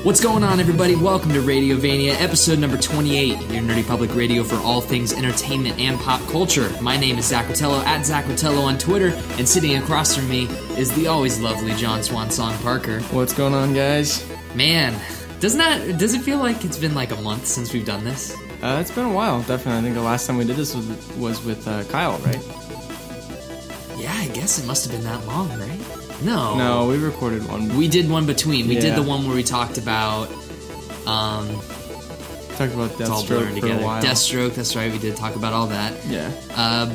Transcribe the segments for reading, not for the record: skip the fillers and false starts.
What's going on, everybody? Welcome to Radiovania, episode number 28, your nerdy public radio for all things entertainment and pop culture. My name is Zach Rotello, at Zach Rotello on Twitter, and sitting across from me is the always lovely John Swansong Parker. What's going on, guys? Man, does it feel like it's been like a month since we've done this? It's been a while, definitely. I think the last time we did this was with Kyle, right? Yeah, I guess it must have been that long, right? No, we recorded one. We did one between. We did Yeah. the one where we talked about Deathstroke for a while. Deathstroke, that's right. We did talk about all that. Yeah.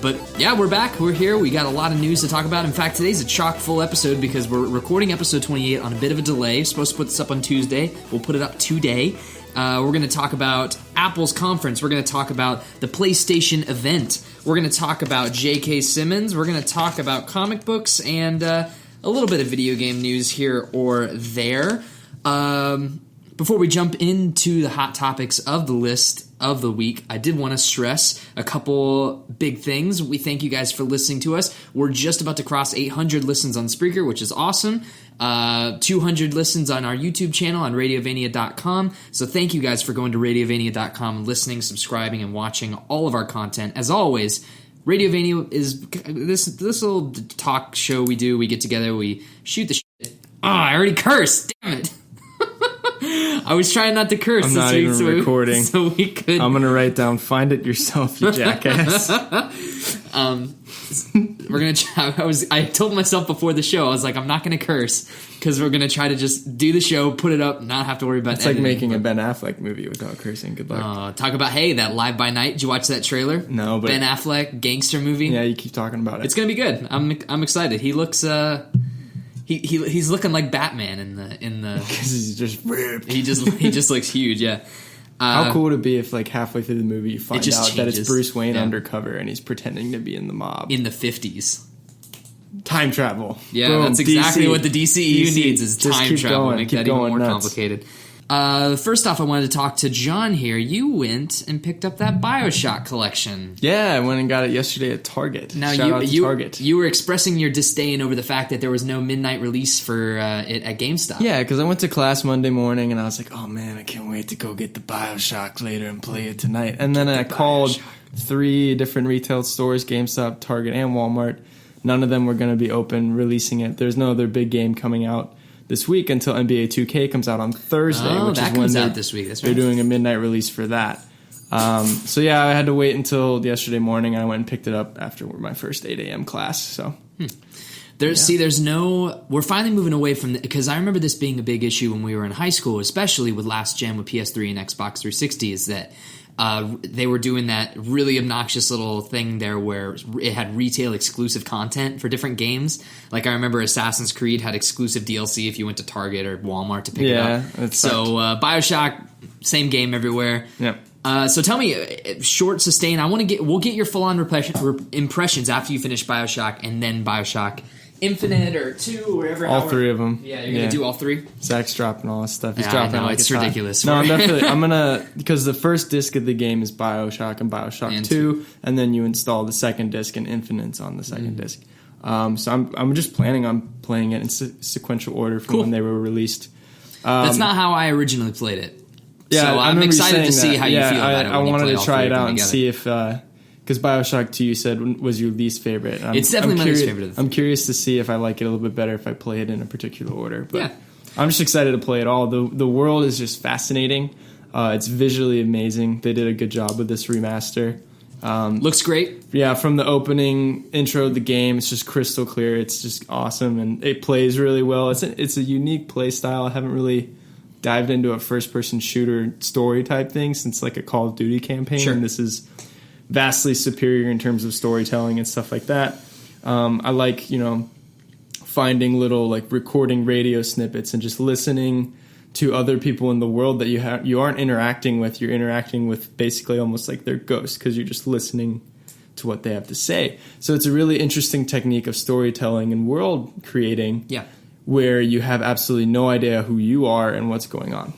But yeah, we're back. We're here. We got a lot of news to talk about. In fact, today's a chock-full episode because we're recording episode 28 on a bit of a delay. We're supposed to put this up on Tuesday. We'll put it up today. We're going to talk about Apple's conference. We're going to talk about the PlayStation event. We're going to talk about J.K. Simmons. We're going to talk about comic books and a little bit of video game news here or there. Before we jump into the hot topics of the list of the week, I did want to stress a couple big things. We thank you guys for listening to us. We're just about to cross 800 listens on Spreaker, which is awesome. 200 listens on our YouTube channel on radiovania.com. So thank you guys for going to radiovania.com and listening, subscribing, and watching all of our content. As always, Radiovania is this little talk show we do. We get together, we shoot the shit. Oh, I already cursed. Damn it. I was trying not to curse I'm this not week, even recording. So we could. I'm going to write down, find it yourself, you jackass. We're going to try. I told myself before the show, I was like, I'm not going to curse because we're going to try to just do the show, put it up, not have to worry about It's editing. like making a Ben Affleck movie without cursing. Good luck. Talk about, that Live by Night. Did you watch that trailer? No, but Ben Affleck, gangster movie? Yeah, you keep talking about it. It's going to be good. I'm excited. He looks... He's looking like Batman in the because he's just ripped. he just looks huge. Yeah. How cool would it be if like halfway through the movie you find out that it's changes. Bruce Wayne Yeah. undercover and he's pretending to be in the mob in the 50s? Time travel. Yeah, Boom, that's exactly DC. what the DCEU needs is Just time keep travel. going, Make keep that even going more nuts. complicated. First off, I wanted to talk to John here. You went and picked up that Bioshock collection. Yeah, I went and got it yesterday at Target. Now Shout out to Target. You were expressing your disdain over the fact that there was no midnight release for it at GameStop. Yeah, because I went to class Monday morning and I was like, oh man, I can't wait to go get the Bioshock later and play it tonight. And then I called 3 different retail stores, GameStop, Target, and Walmart. None of them were going to be open releasing it. There's no other big game coming out this week until NBA 2K comes out on Thursday, which that is when comes out this week. That's right. They're doing a midnight release for that. So yeah, I had to wait until yesterday morning. I went and picked it up after my first 8 a.m. class. So there's no. We're finally moving away from because I remember this being a big issue when we were in high school, especially with last gen with PS3 and Xbox 360. Is that they were doing that really obnoxious little thing there where it had retail exclusive content for different games. Like I remember Assassin's Creed had exclusive DLC if you went to Target or Walmart to pick it up. So Bioshock, same game everywhere. Yeah. So tell me, short, sustain. We'll get your full-on impressions after you finish Bioshock and then Bioshock Infinite or 2 or whatever. All 3 of them. Yeah, you're gonna do all 3. Zach's dropping all this stuff. He's Yeah, dropping. I know, like it's hot. ridiculous. No, I'm gonna because the first disc of the game is Bioshock and Bioshock And 2, and then you install the second disc and Infinite's on the second disc. So I'm just planning on playing it in sequential order from when they were released. That's not how I originally played it. Yeah, so I'm excited to see that. how you feel about it. I wanted to try it out and together. see if because Bioshock 2 you said was your least favorite. It's definitely my least favorite. I'm curious to see if I like it a little bit better if I play it in a particular order. But yeah. I'm just excited to play it all. The world is just fascinating. It's visually amazing. They did a good job with this remaster. Looks great. Yeah, from the opening intro of the game, it's just crystal clear. It's just awesome, and it plays really well. It's a unique play style. I haven't really dived into a first-person shooter story type thing since like a Call of Duty campaign. Sure. And this is vastly superior in terms of storytelling and stuff like that. I like, finding little like recording radio snippets and just listening to other people in the world that you aren't interacting with. You're interacting with basically almost like their ghosts because you're just listening to what they have to say. So it's a really interesting technique of storytelling and world creating. Yeah. Where you have absolutely no idea who you are and what's going on,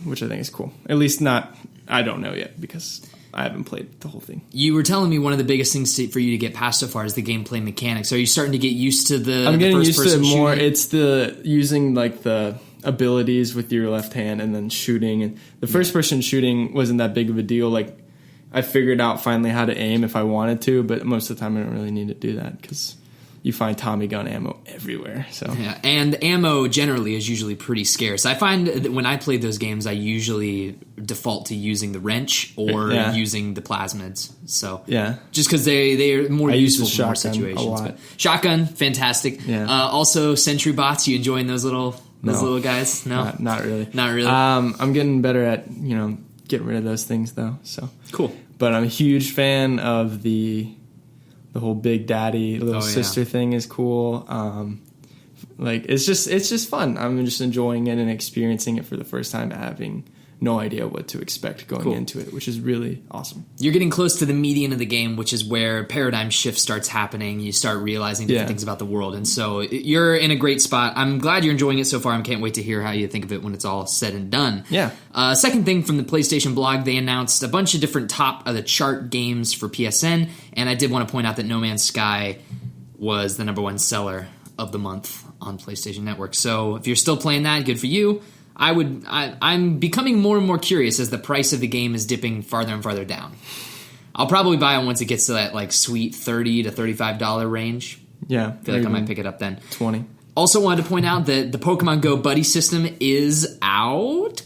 which I think is cool. At least not, I don't know yet because I haven't played the whole thing. You were telling me one of the biggest things for you to get past so far is the gameplay mechanics. Are you starting to get used to I'm getting used to it more. Shooting? It's the using like the abilities with your left hand and then shooting. And the first person shooting wasn't that big of a deal. Like I figured out finally how to aim if I wanted to, but most of the time I don't really need to do that because you find Tommy gun ammo everywhere. So yeah, and ammo generally is usually pretty scarce. I find that when I play those games, I usually default to using the wrench or using the plasmids. So just because they're more useful for more situations. But shotgun, fantastic. Yeah. Also, sentry bots. You enjoying those little guys? No, not really. Not really. I'm getting better at getting rid of those things though. So cool. But I'm a huge fan of the whole Big Daddy little sister thing is cool. Like it's just fun. I'm just enjoying it and experiencing it for the first time, having no idea what to expect going into it, which is really awesome. You're getting close to the median of the game, which is where paradigm shift starts happening. You start realizing different things about the world, and so you're in a great spot. I'm glad you're enjoying it so far. I can't wait to hear how you think of it when it's all said and done. Yeah. Second thing from the PlayStation blog, they announced a bunch of different top of the chart games for PSN, and I did want to point out that No Man's Sky was the number one seller of the month on PlayStation Network. So if you're still playing that, good for you. I'm becoming more and more curious as the price of the game is dipping farther and farther down. I'll probably buy it once it gets to that like sweet $30 to $35 range. Yeah. I feel like I might pick it up then. 20. Also wanted to point out that the Pokemon Go buddy system is out, ?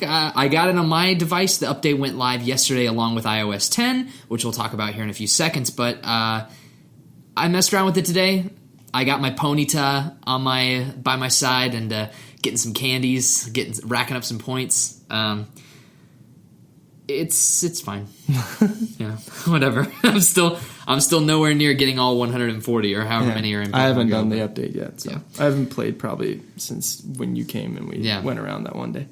I got it on my device. The update went live yesterday along with iOS 10, which we'll talk about here in a few seconds. But I messed around with it today. I got my Ponyta by my side and getting some candies, racking up some points. It's fine. Yeah, whatever. I'm still nowhere near getting all 140 or however many are in Pokemon I haven't Go, done the update yet, so I haven't played probably since when you came and we went around that one day.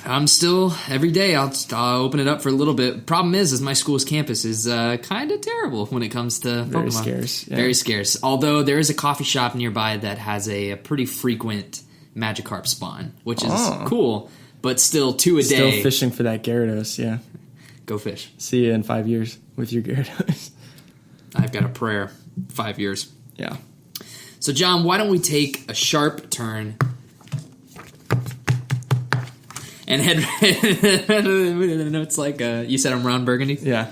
I'm still, every day I'll open it up for a little bit. Problem is my school's campus is kind of terrible when it comes to Pokemon. Very scarce. Yeah. Very scarce. Although there is a coffee shop nearby that has a pretty frequent Magikarp spawn, which is cool, but still 2 a day. Still fishing for that Gyarados, yeah. Go fish. See you in 5 years with your Gyarados. I've got a prayer. 5 years. Yeah. So, John, why don't we take a sharp turn and head... It's like, you said I'm Ron Burgundy? Yeah.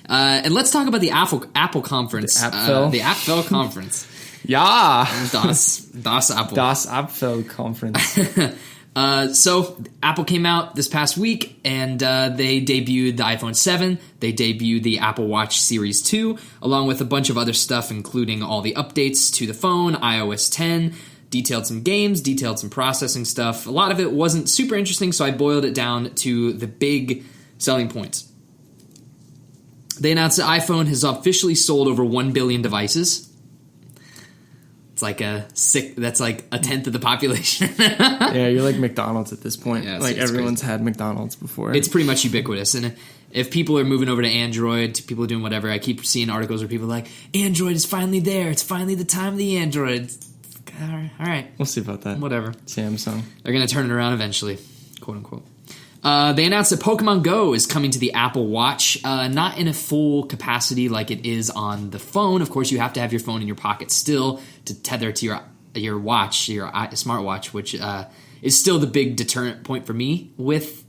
And let's talk about the Apple conference. The Apfel conference. Ja. Das Apple. Das Apfel conference. So Apple came out this past week, and they debuted the iPhone 7. They debuted the Apple Watch Series 2, along with a bunch of other stuff, including all the updates to the phone, iOS 10, detailed some games, detailed some processing stuff. A lot of it wasn't super interesting, so I boiled it down to the big selling points. They announced that iPhone has officially sold over 1 billion devices. It's like that's like a tenth of the population. Yeah, you're like McDonald's at this point. Yeah, like everyone's had McDonald's before. It's pretty much ubiquitous. And if people are moving over to Android, people are doing whatever, I keep seeing articles where people are like, Android is finally there. It's finally the time of the Android. All right. We'll see about that. Whatever. Samsung. They're going to turn it around eventually, quote unquote. They announced that Pokemon Go is coming to the Apple Watch, not in a full capacity like it is on the phone. Of course, you have to have your phone in your pocket still to tether to your watch, your smartwatch, which is still the big deterrent point for me with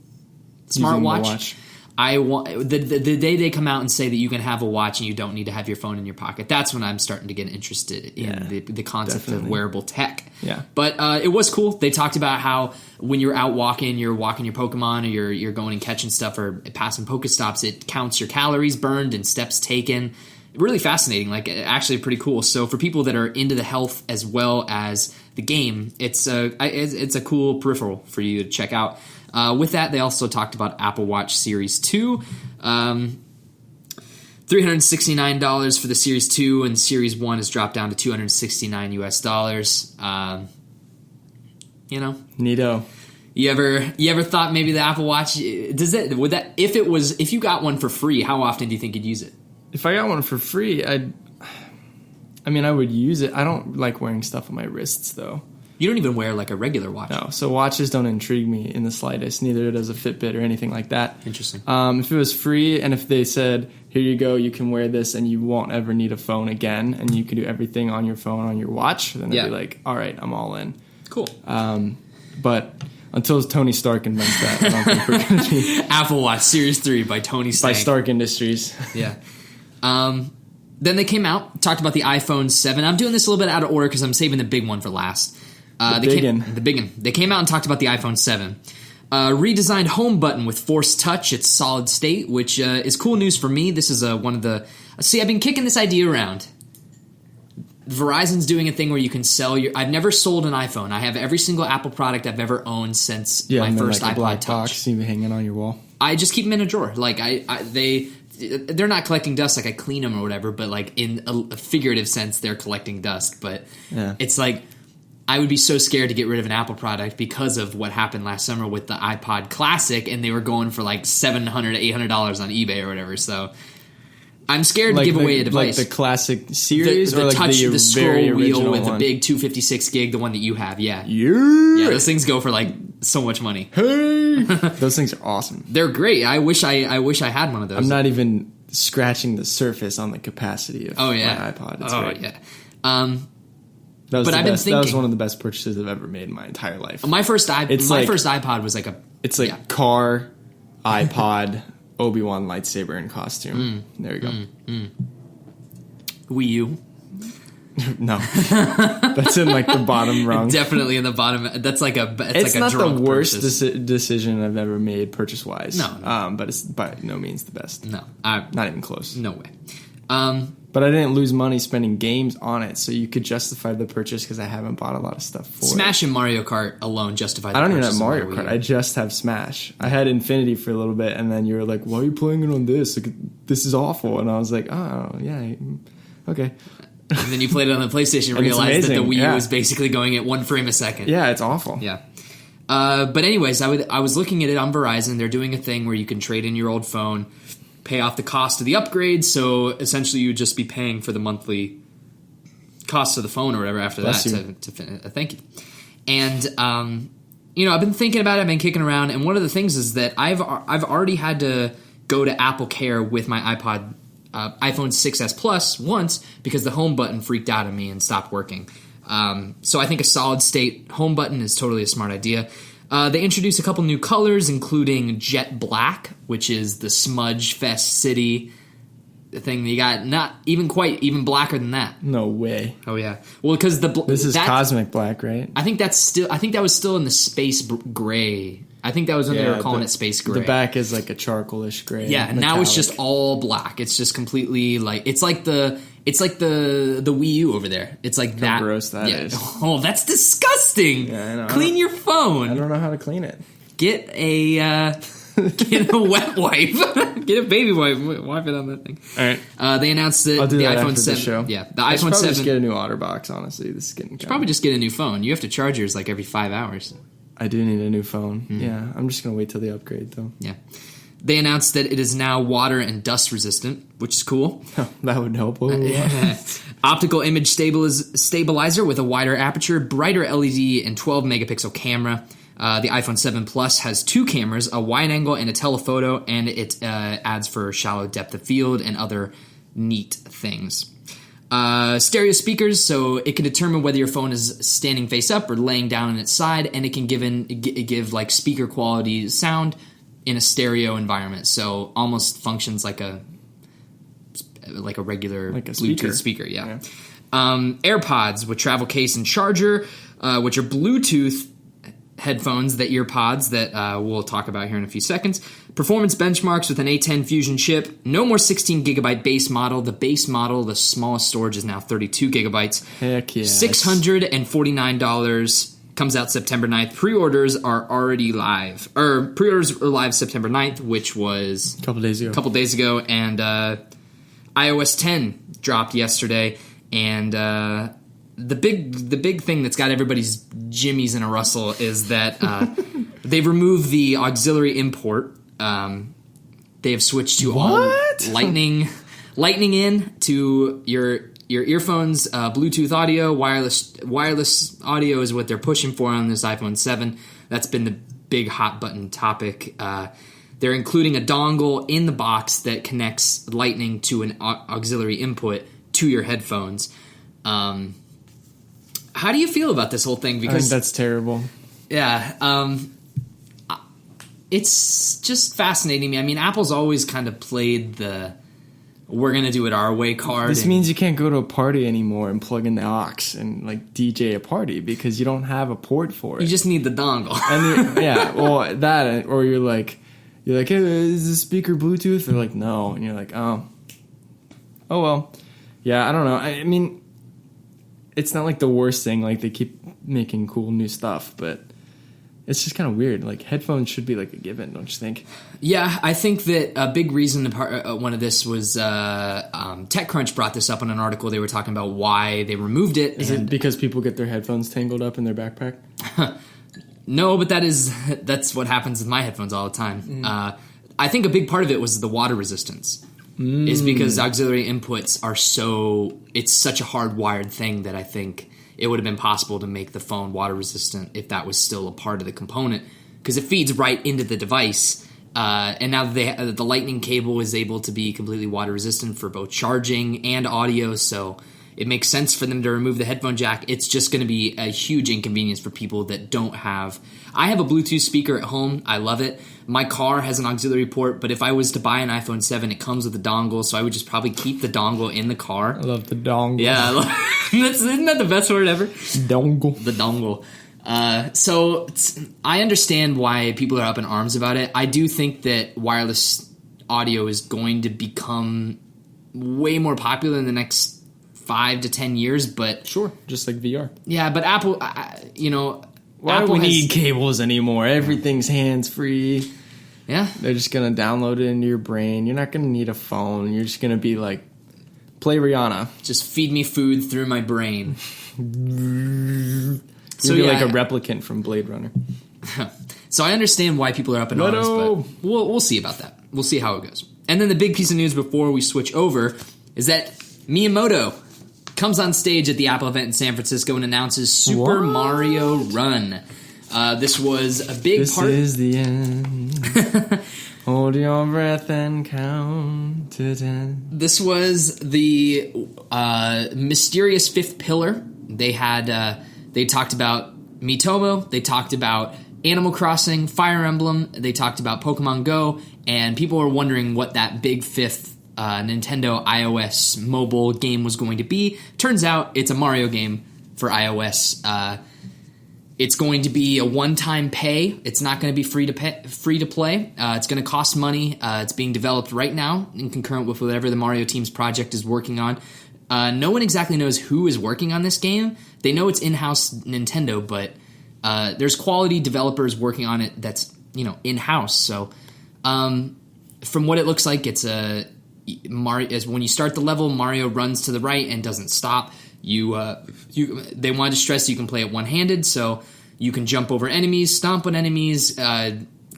smartwatch. I want the day they come out and say that you can have a watch and you don't need to have your phone in your pocket. That's when I'm starting to get interested in the concept of wearable tech. Yeah, but it was cool. They talked about how when you're out walking your Pokemon, or you're going and catching stuff or passing Pokestops, it counts your calories burned and steps taken. Really fascinating. Like actually pretty cool. So for people that are into the health as well as the game, it's a cool peripheral for you to check out. With that, they also talked about Apple Watch Series 2. $369 for the Series 2, and Series 1 has dropped down to $269 US. Neato. You ever thought maybe the Apple Watch if you got one for free, how often do you think you'd use it? If I got one for free, I would use it. I don't like wearing stuff on my wrists though. You don't even wear like a regular watch. No, so watches don't intrigue me in the slightest. Neither does a Fitbit or anything like that. Interesting. If it was free and if they said, here you go, you can wear this and you won't ever need a phone again and you can do everything on your phone on your watch, then I'd be like, all right, I'm all in. Cool. But until Tony Stark invents that, I don't think we're going to be... Apple Watch Series 3 by Tony Stark. By Stark Industries. Yeah. Then they came out, talked about the iPhone 7. I'm doing this a little bit out of order because I'm saving the big one for last. The big one. They came out and talked about the iPhone 7. Redesigned home button with Force Touch. It's solid state, which is cool news for me. This is one of the... See, I've been kicking this idea around. Verizon's doing a thing where you can sell your... I've never sold an iPhone. I have every single Apple product I've ever owned since my first like iPod black Touch. Box, you hanging on your wall. I just keep them in a drawer. Like they're not collecting dust. Like I clean them or whatever. But like in a figurative sense, they're collecting dust. But it's like I would be so scared to get rid of an Apple product because of what happened last summer with the iPod Classic, and they were going for like $700 to $800 on eBay or whatever. So I'm scared to give away a device. Like the Classic series, the or like touch, the scroll wheel with one? the big 256 gig, the one that you have. Yeah, those things go for like so much money. Hey, those things are awesome. They're great. I wish I had one of those. I'm not even scratching the surface on the capacity of my iPod. It's great. Yeah. That I've been thinking, that was one of the best purchases I've ever made in my entire life. My first iPod was like a... It's like car, iPod, Obi-Wan lightsaber in costume. There you go. Wii U. No. That's in like the bottom rung. Definitely in the bottom. That's like a... It's like not a drunk the worst decision I've ever made purchase-wise. No. But it's by no means the best. No. Not even close. No way. But I didn't lose money spending games on it, so you could justify the purchase because I haven't bought a lot of stuff for Smash and Mario Kart alone justify the I don't purchase. even have Mario Kart. I just have Smash. I had Infinity for a little bit, and then you were like, why are you playing it on this? Like, this is awful. And I was like, oh, yeah, okay. And then you played it on the PlayStation and realized that the Wii U was basically going at 1 frame a second. Yeah, it's awful. Yeah. But anyways, I was looking at it on Verizon. They're doing a thing where you can trade in your old phone, pay off the cost of the upgrade, so essentially you would just be paying for the monthly cost of the phone or whatever after that. Thank you. And I've been thinking about it. I've been kicking around, and one of the things is that I've already had to go to Apple Care with my iPhone 6s Plus once because the home button freaked out on me and stopped working. So I think a solid state home button is totally a smart idea. They introduced a couple new colors, including Jet Black, which is the Smudge Fest City thing. You got not even blacker than that. No way. Oh yeah. Well, because this is cosmic black, right? I think that was still in the space gray. I think that was when they were calling it space gray. The back is like a charcoalish gray. Yeah, and now it's just all black. It's just completely like it's like the Wii U over there. It's like that. How gross that is. Oh, that's disgusting. Yeah, I know. Clean your phone. I don't know how to clean it. Get a wet wipe. Get a baby wipe. Wipe it on that thing. All right. They announced that I'll do the that iPhone after 7. The show. Yeah, the I iPhone 7. Just get a new OtterBox. Honestly, this is getting. Probably just get a new phone. You have to charge yours like every 5 hours. I do need a new phone. Yeah, I'm just gonna wait till the upgrade though. Yeah. They announced that it is now water and dust resistant, which is cool. That would help. Optical image stabilizer with a wider aperture, brighter LED, and 12 megapixel camera. The iPhone 7 Plus has 2 cameras, a wide angle and a telephoto, and it adds for shallow depth of field and other neat things. Stereo speakers, so it can determine whether your phone is standing face up or laying down on its side, and it can give like speaker quality sound in a stereo environment. So almost functions like a regular Bluetooth speaker. Yeah. AirPods with travel case and charger, which are Bluetooth headphones, the ear pods that we'll talk about here in a few seconds. Performance benchmarks with an A10 Fusion chip. No more 16 gigabyte base model. The base model, the smallest storage, is now 32 gigabytes. Heck yeah. $649. Comes out September 9th. Pre-orders are already live. Pre-orders are live September 9th, which was a couple days ago. And iOS 10 dropped yesterday. And the big thing that's got everybody's jimmies in a rustle is that they've removed the auxiliary import. They have switched to all Lightning in to your your earphones, Bluetooth audio, wireless audio is what they're pushing for on this iPhone 7. That's been the big hot button topic. They're including a dongle in the box that connects Lightning to an auxiliary input to your headphones. How do you feel about this whole thing? Because I think that's terrible. Yeah, it's just fascinating me. I mean, Apple's always kind of played the "we're going to do it our way" card. This means you can't go to a party anymore and plug in the aux and like DJ a party because you don't have a port for it. You just need the dongle. And yeah, well, that, or you're like, hey, is the speaker Bluetooth? They're like, no, and you're like, oh well, yeah, I don't know. I mean, it's not like the worst thing. Like, they keep making cool new stuff, but it's just kind of weird. Like, headphones should be like a given, don't you think? Yeah, I think that a big reason one of this was TechCrunch brought this up in an article. They were talking about why they removed it. Is it because people get their headphones tangled up in their backpack? No, but that's what happens with my headphones all the time. I think a big part of it was the water resistance. Is because auxiliary inputs are it's such a hardwired thing that I think it would have been possible to make the phone water resistant if that was still a part of the component, because it feeds right into the device. And now the Lightning cable is able to be completely water resistant for both charging and audio, so it makes sense for them to remove the headphone jack. It's just going to be a huge inconvenience for people that don't have... I have a Bluetooth speaker at home. I love it. My car has an auxiliary port, but if I was to buy an iPhone 7, it comes with a dongle, so I would just probably keep the dongle in the car. I love the dongle. Yeah, isn't that the best word ever? Dongle. The dongle. So I understand why people are up in arms about it. I do think that wireless audio is going to become way more popular in the next 5 to 10 years, but... Sure, just like VR. Yeah, but Apple, Why Apple do we need cables anymore? Everything's hands-free. Yeah. They're just going to download it into your brain. You're not going to need a phone. You're just going to be like, play Rihanna. Just feed me food through my brain. So you're like a replicant from Blade Runner. So I understand why people are up in arms, but we'll see about that. We'll see how it goes. And then the big piece of news before we switch over is that Miyamoto comes on stage at the Apple event in San Francisco and announces Super Mario Run. This was a big part... This is the end. Hold your breath and count to 10. This was the mysterious fifth pillar. They talked about Miitomo. They talked about Animal Crossing, Fire Emblem. They talked about Pokemon Go. And people were wondering what that big fifth Nintendo iOS mobile game was going to be. Turns out it's a Mario game for iOS. It's going to be a one-time pay. It's not going to be free to play. It's going to cost money. It's being developed right now in concurrent with whatever the Mario team's project is working on. No one exactly knows who is working on this game. They know it's in-house Nintendo, but there's quality developers working on it that's in-house. So from what it looks like, it's when you start the level, Mario runs to the right and doesn't stop. They wanted to stress you can play it one-handed, so you can jump over enemies, stomp on enemies,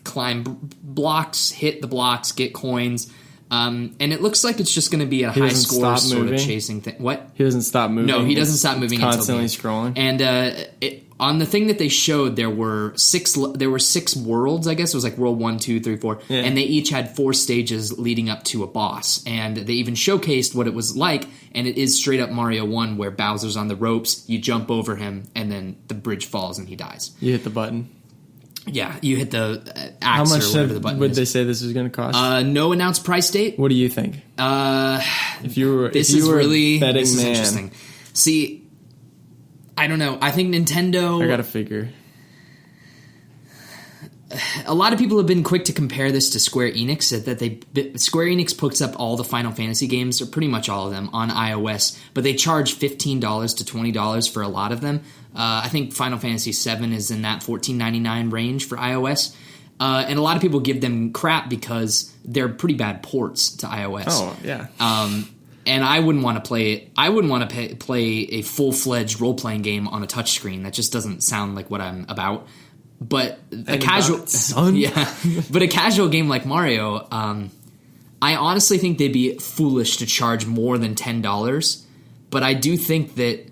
climb blocks, hit the blocks, get coins. And it looks like it's just going to be a high score sort of chasing thing. What? He doesn't stop moving. No, he doesn't stop moving. Constantly scrolling. And on the thing that they showed, there were six worlds. I guess it was like World 1, 2, 3, 4, yeah. And they each had 4 stages leading up to a boss. And they even showcased what it was like. And it is straight up Mario 1, where Bowser's on the ropes. You jump over him, and then the bridge falls, and he dies. You hit the button. Yeah, you hit the axe. How much or whatever the button would is. they say this was going to cost? No announced price date. What do you think? If you were this if you is were really a betting this is man, interesting. See, I don't know. I think Nintendo. I got to figure. A lot of people have been quick to compare this to Square Enix. That Square Enix puts up all the Final Fantasy games, or pretty much all of them, on iOS, but they charge $15 to $20 for a lot of them. I think Final Fantasy VII is in that $14.99 range for iOS. And a lot of people give them crap because they're pretty bad ports to iOS. Oh, yeah. And I wouldn't want to play it. I wouldn't want to play a full-fledged role-playing game on a touchscreen. That just doesn't sound like what I'm about. But a casual, but a casual game like Mario, I honestly think they'd be foolish to charge more than $10 but I do think that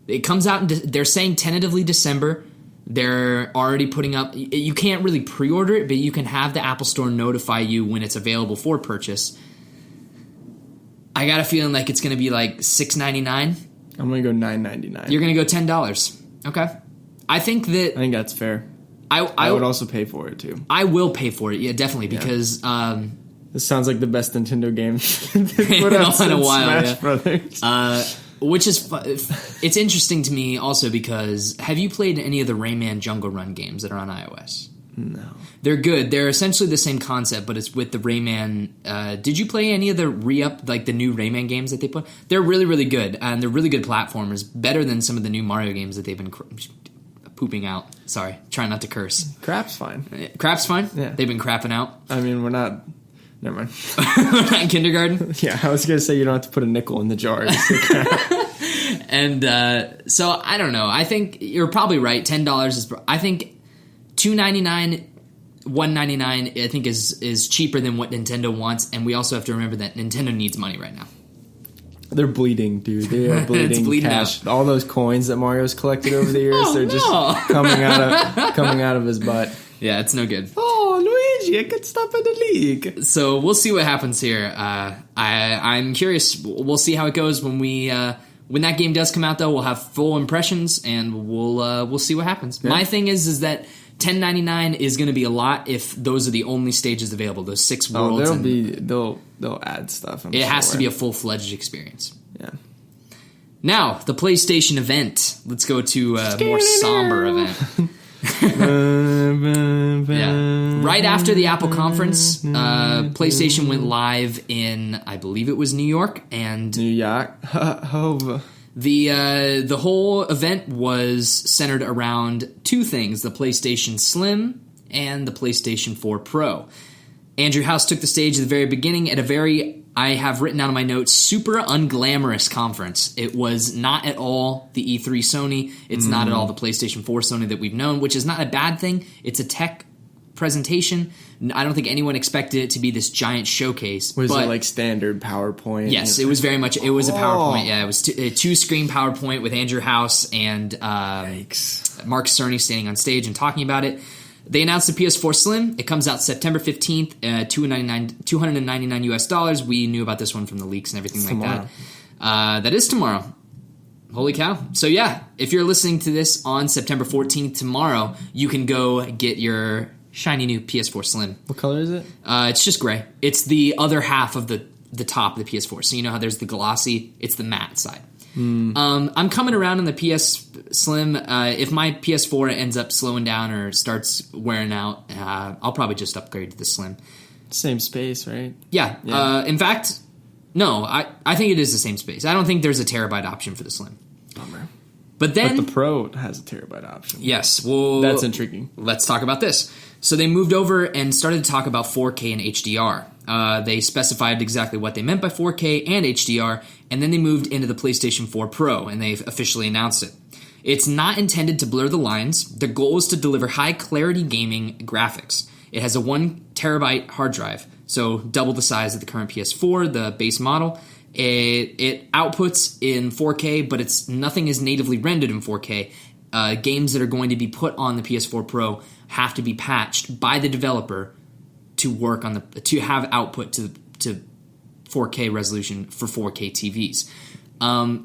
it comes out, they're saying tentatively December. They're already putting up, you can't really pre-order it, but you can have the Apple Store notify you when it's available for purchase. I got a feeling like it's going to be like $6.99. I'm going to go $9.99. You're going to go $10. Okay. I think that's fair. I would also pay for it too. I will pay for it, yeah, definitely, because this sounds like the best Nintendo game in a while. Smash Brothers. Which is it's interesting to me also because have you played any of the Rayman Jungle Run games that are on iOS? No. They're good. They're essentially the same concept, but it's with the Rayman. Did you play any of the the new Rayman games that they put? They're really, really good, and they're really good platformers. Better than some of the new Mario games that they've been pooping out. Sorry, trying not to curse. Crap's fine. Crap's fine? Yeah. They've been crapping out? I mean, we're not... Never mind. We're not in kindergarten? Yeah, I was going to say you don't have to put a nickel in the jar. And so, I don't know. I think you're probably right. $10 is... I think $2.99, $1.99, I think is cheaper than what Nintendo wants. And we also have to remember that Nintendo needs money right now. They're bleeding, dude. They are bleeding, It's bleeding cash. Out. All those coins that Mario's collected over the years, they're just coming out of his butt. Yeah, it's no good. Oh, Luigi, I could stop in the league. So we'll see what happens here. I'm curious. We'll see how it goes when when that game does come out. Though we'll have full impressions and we'll see what happens. Yeah. My thing is that $10.99 is going to be a lot if those are the only stages available. Those 6 worlds. They'll add stuff. It has to be a full-fledged experience. Yeah. Now the PlayStation event. Let's go to a more somber event. Yeah. Right after the Apple conference, PlayStation went live in, I believe it was New York, and New York. The whole event was centered around 2 things: the PlayStation Slim and the PlayStation 4 Pro. Andrew House took the stage at the very beginning at I have written down in my notes, super unglamorous conference. It was not at all the E3 Sony. It's not at all the PlayStation 4 Sony that we've known, which is not a bad thing. It's a tech presentation. I don't think anyone expected it to be this giant showcase. Was it like standard PowerPoint? Yes, it was very much. It was a PowerPoint. Yeah, it was a 2-screen PowerPoint with Andrew House and Mark Cerny standing on stage and talking about it. They announced the PS4 Slim. It comes out September 15th, $299 US. We knew about this one from the leaks and everything like that. That is tomorrow. Holy cow. So yeah, if you're listening to this on September 14th tomorrow, you can go get your shiny new PS4 Slim. What color is it? It's just gray. It's the other half of the top of the PS4. So you know how there's the glossy, it's the matte side. I'm coming around on the PS Slim. If my PS4 ends up slowing down or starts wearing out, I'll probably just upgrade to the Slim. Same space, right? Yeah. In fact, no, I think it is the same space. I don't think there's a terabyte option for the Slim. Bummer. But then... But the Pro has a terabyte option. Yes. Well, that's intriguing. Let's talk about this. So they moved over and started to talk about 4K and HDR. They specified exactly what they meant by 4K and HDR, and then they moved into the PlayStation 4 Pro, and they've officially announced it. It's not intended to blur the lines. The goal is to deliver high-clarity gaming graphics. It has a 1 terabyte hard drive, so double the size of the current PS4, the base model. It outputs in 4K, but nothing is natively rendered in 4K. Games that are going to be put on the PS4 Pro have to be patched by the developer to work on to have output to 4K resolution for 4K TVs.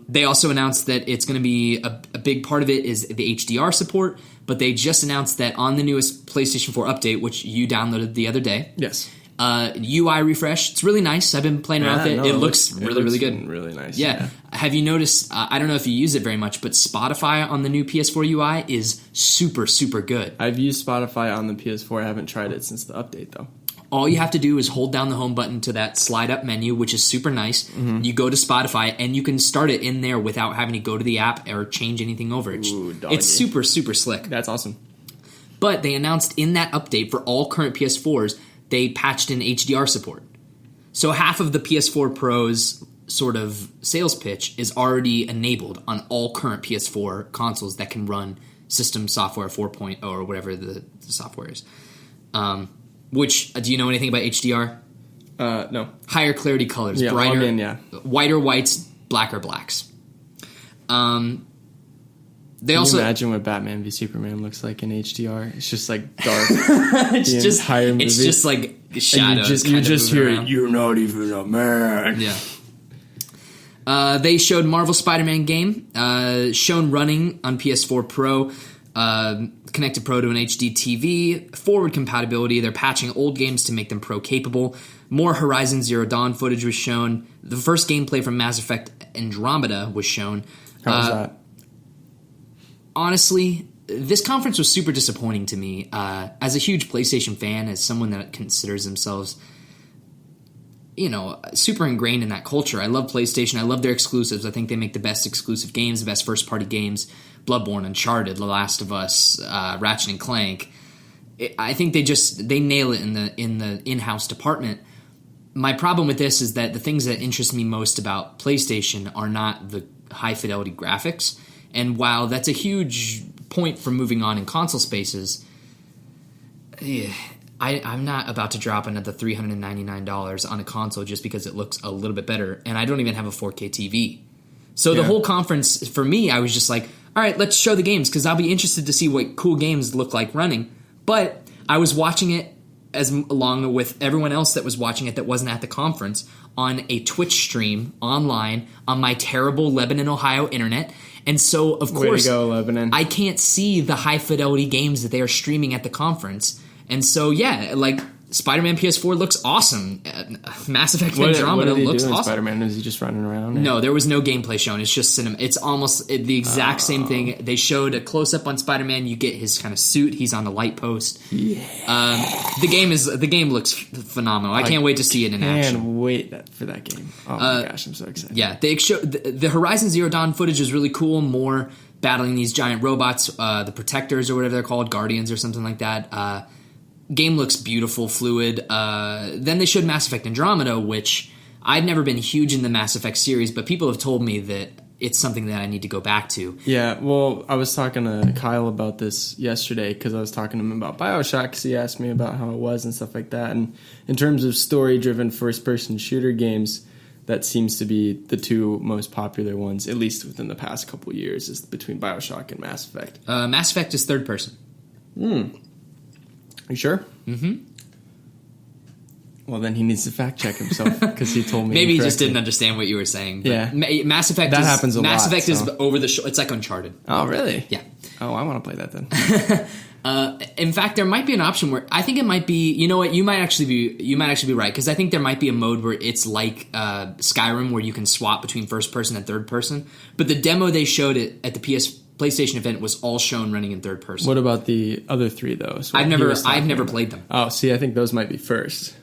They also announced that it's going to be a big part of it is the HDR support, but they just announced that on the newest PlayStation 4 update, which you downloaded the other day. Yes. UI refresh. It's really nice. I've been playing around with it. No, it looks really good. Really nice. Yeah. Have you noticed, I don't know if you use it very much, but Spotify on the new PS4 UI is super, super good. I've used Spotify on the PS4. I haven't tried it since the update, though. All you have to do is hold down the home button to that slide up menu, which is super nice. Mm-hmm. You go to Spotify, and you can start it in there without having to go to the app or change anything over. It's super, super slick. That's awesome. But they announced in that update for all current PS4s, they patched in HDR support. So half of the PS4 Pro's sort of sales pitch is already enabled on all current PS4 consoles that can run System Software 4.0 or whatever the software is. Which, do you know anything about HDR? No. Higher clarity colors, yeah, whiter whites, blacker blacks. They Can also you imagine what Batman v Superman looks like in HDR? It's just like dark. it's the just entire movie. it's just like shadows. You just hear around. "You're not even a man." Yeah. They showed Marvel Spider-Man game, shown running on PS4 Pro, connected Pro to an HD TV, forward compatibility. They're patching old games to make them Pro capable. More Horizon Zero Dawn footage was shown. The first gameplay from Mass Effect Andromeda was shown. How was that? Honestly, this conference was super disappointing to me. As a huge PlayStation fan, as someone that considers themselves, super ingrained in that culture. I love PlayStation. I love their exclusives. I think they make the best exclusive games, the best first-party games. Bloodborne, Uncharted, The Last of Us, Ratchet and Clank. I think they nail it in the in-house department. My problem with this is that the things that interest me most about PlayStation are not the high-fidelity graphics. And while that's a huge point for moving on in console spaces, I'm not about to drop another $399 on a console just because it looks a little bit better, and I don't even have a 4K TV. So the whole conference, for me, I was just like, all right, let's show the games, because I'll be interested to see what cool games look like running. But I was watching it along with everyone else that was watching it that wasn't at the conference on a Twitch stream online on my terrible Lebanon, Ohio internet. And so, of course, Way to go, Lebanon. I can't see the high-fidelity games that they are streaming at the conference. And so, yeah, like, Spider-Man PS4 looks awesome. Mass Effect Andromeda looks awesome. Spider-Man? Is he just running around? No, there was no gameplay shown. It's just cinema. It's almost the exact same thing. They showed a close-up on Spider-Man. You get his kind of suit. He's on a light post. Yeah. The game looks phenomenal. I can't wait to see it in action. I can't wait for that game. Oh my gosh, I'm so excited. Yeah, they showed the Horizon Zero Dawn footage is really cool. More battling these giant robots, the Protectors or whatever they're called, Guardians or something like that. Game looks beautiful, fluid. Then they showed Mass Effect Andromeda, which I've never been huge in the Mass Effect series, but people have told me that it's something that I need to go back to. Yeah, well, I was talking to Kyle about this yesterday because I was talking to him about Bioshock because he asked me about how it was and stuff like that. And in terms of story-driven first-person shooter games, that seems to be the two most popular ones, at least within the past couple years, is between Bioshock and Mass Effect. Mass Effect is third person. You sure? Mm-hmm. Well, then he needs to fact check himself because he told me. Maybe he just didn't understand what you were saying. But yeah, Mass Effect. That happens a lot. Mass Effect is over the shoulder. It's like Uncharted. Oh, really? Yeah. Oh, I want to play that then. In fact, there might be an option where I think it might be. You know what? You might actually be right, because I think there might be a mode where it's like Skyrim, where you can swap between first person and third person. But the demo they showed it at the PlayStation event was all shown running in third person. What about the other three though? I've never played them. Oh, see, I think those might be first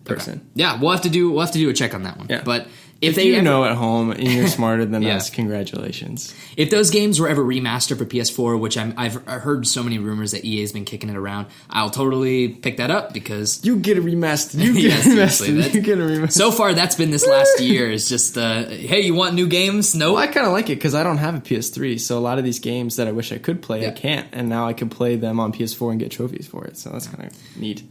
person. Okay. Yeah, we'll have to do a check on that one. Yeah. But if you know at home and you're smarter than us, congratulations. If those games were ever remastered for PS4, which I've heard so many rumors that EA's been kicking it around, I'll totally pick that up because you get a remastered. You get a remastered. So far, that's been this last year. Is just hey, you want new games? No. Well, I kind of like it because I don't have a PS3, so a lot of these games that I wish I could play, I can't, and now I can play them on PS4 and get trophies for it. So that's kind of neat.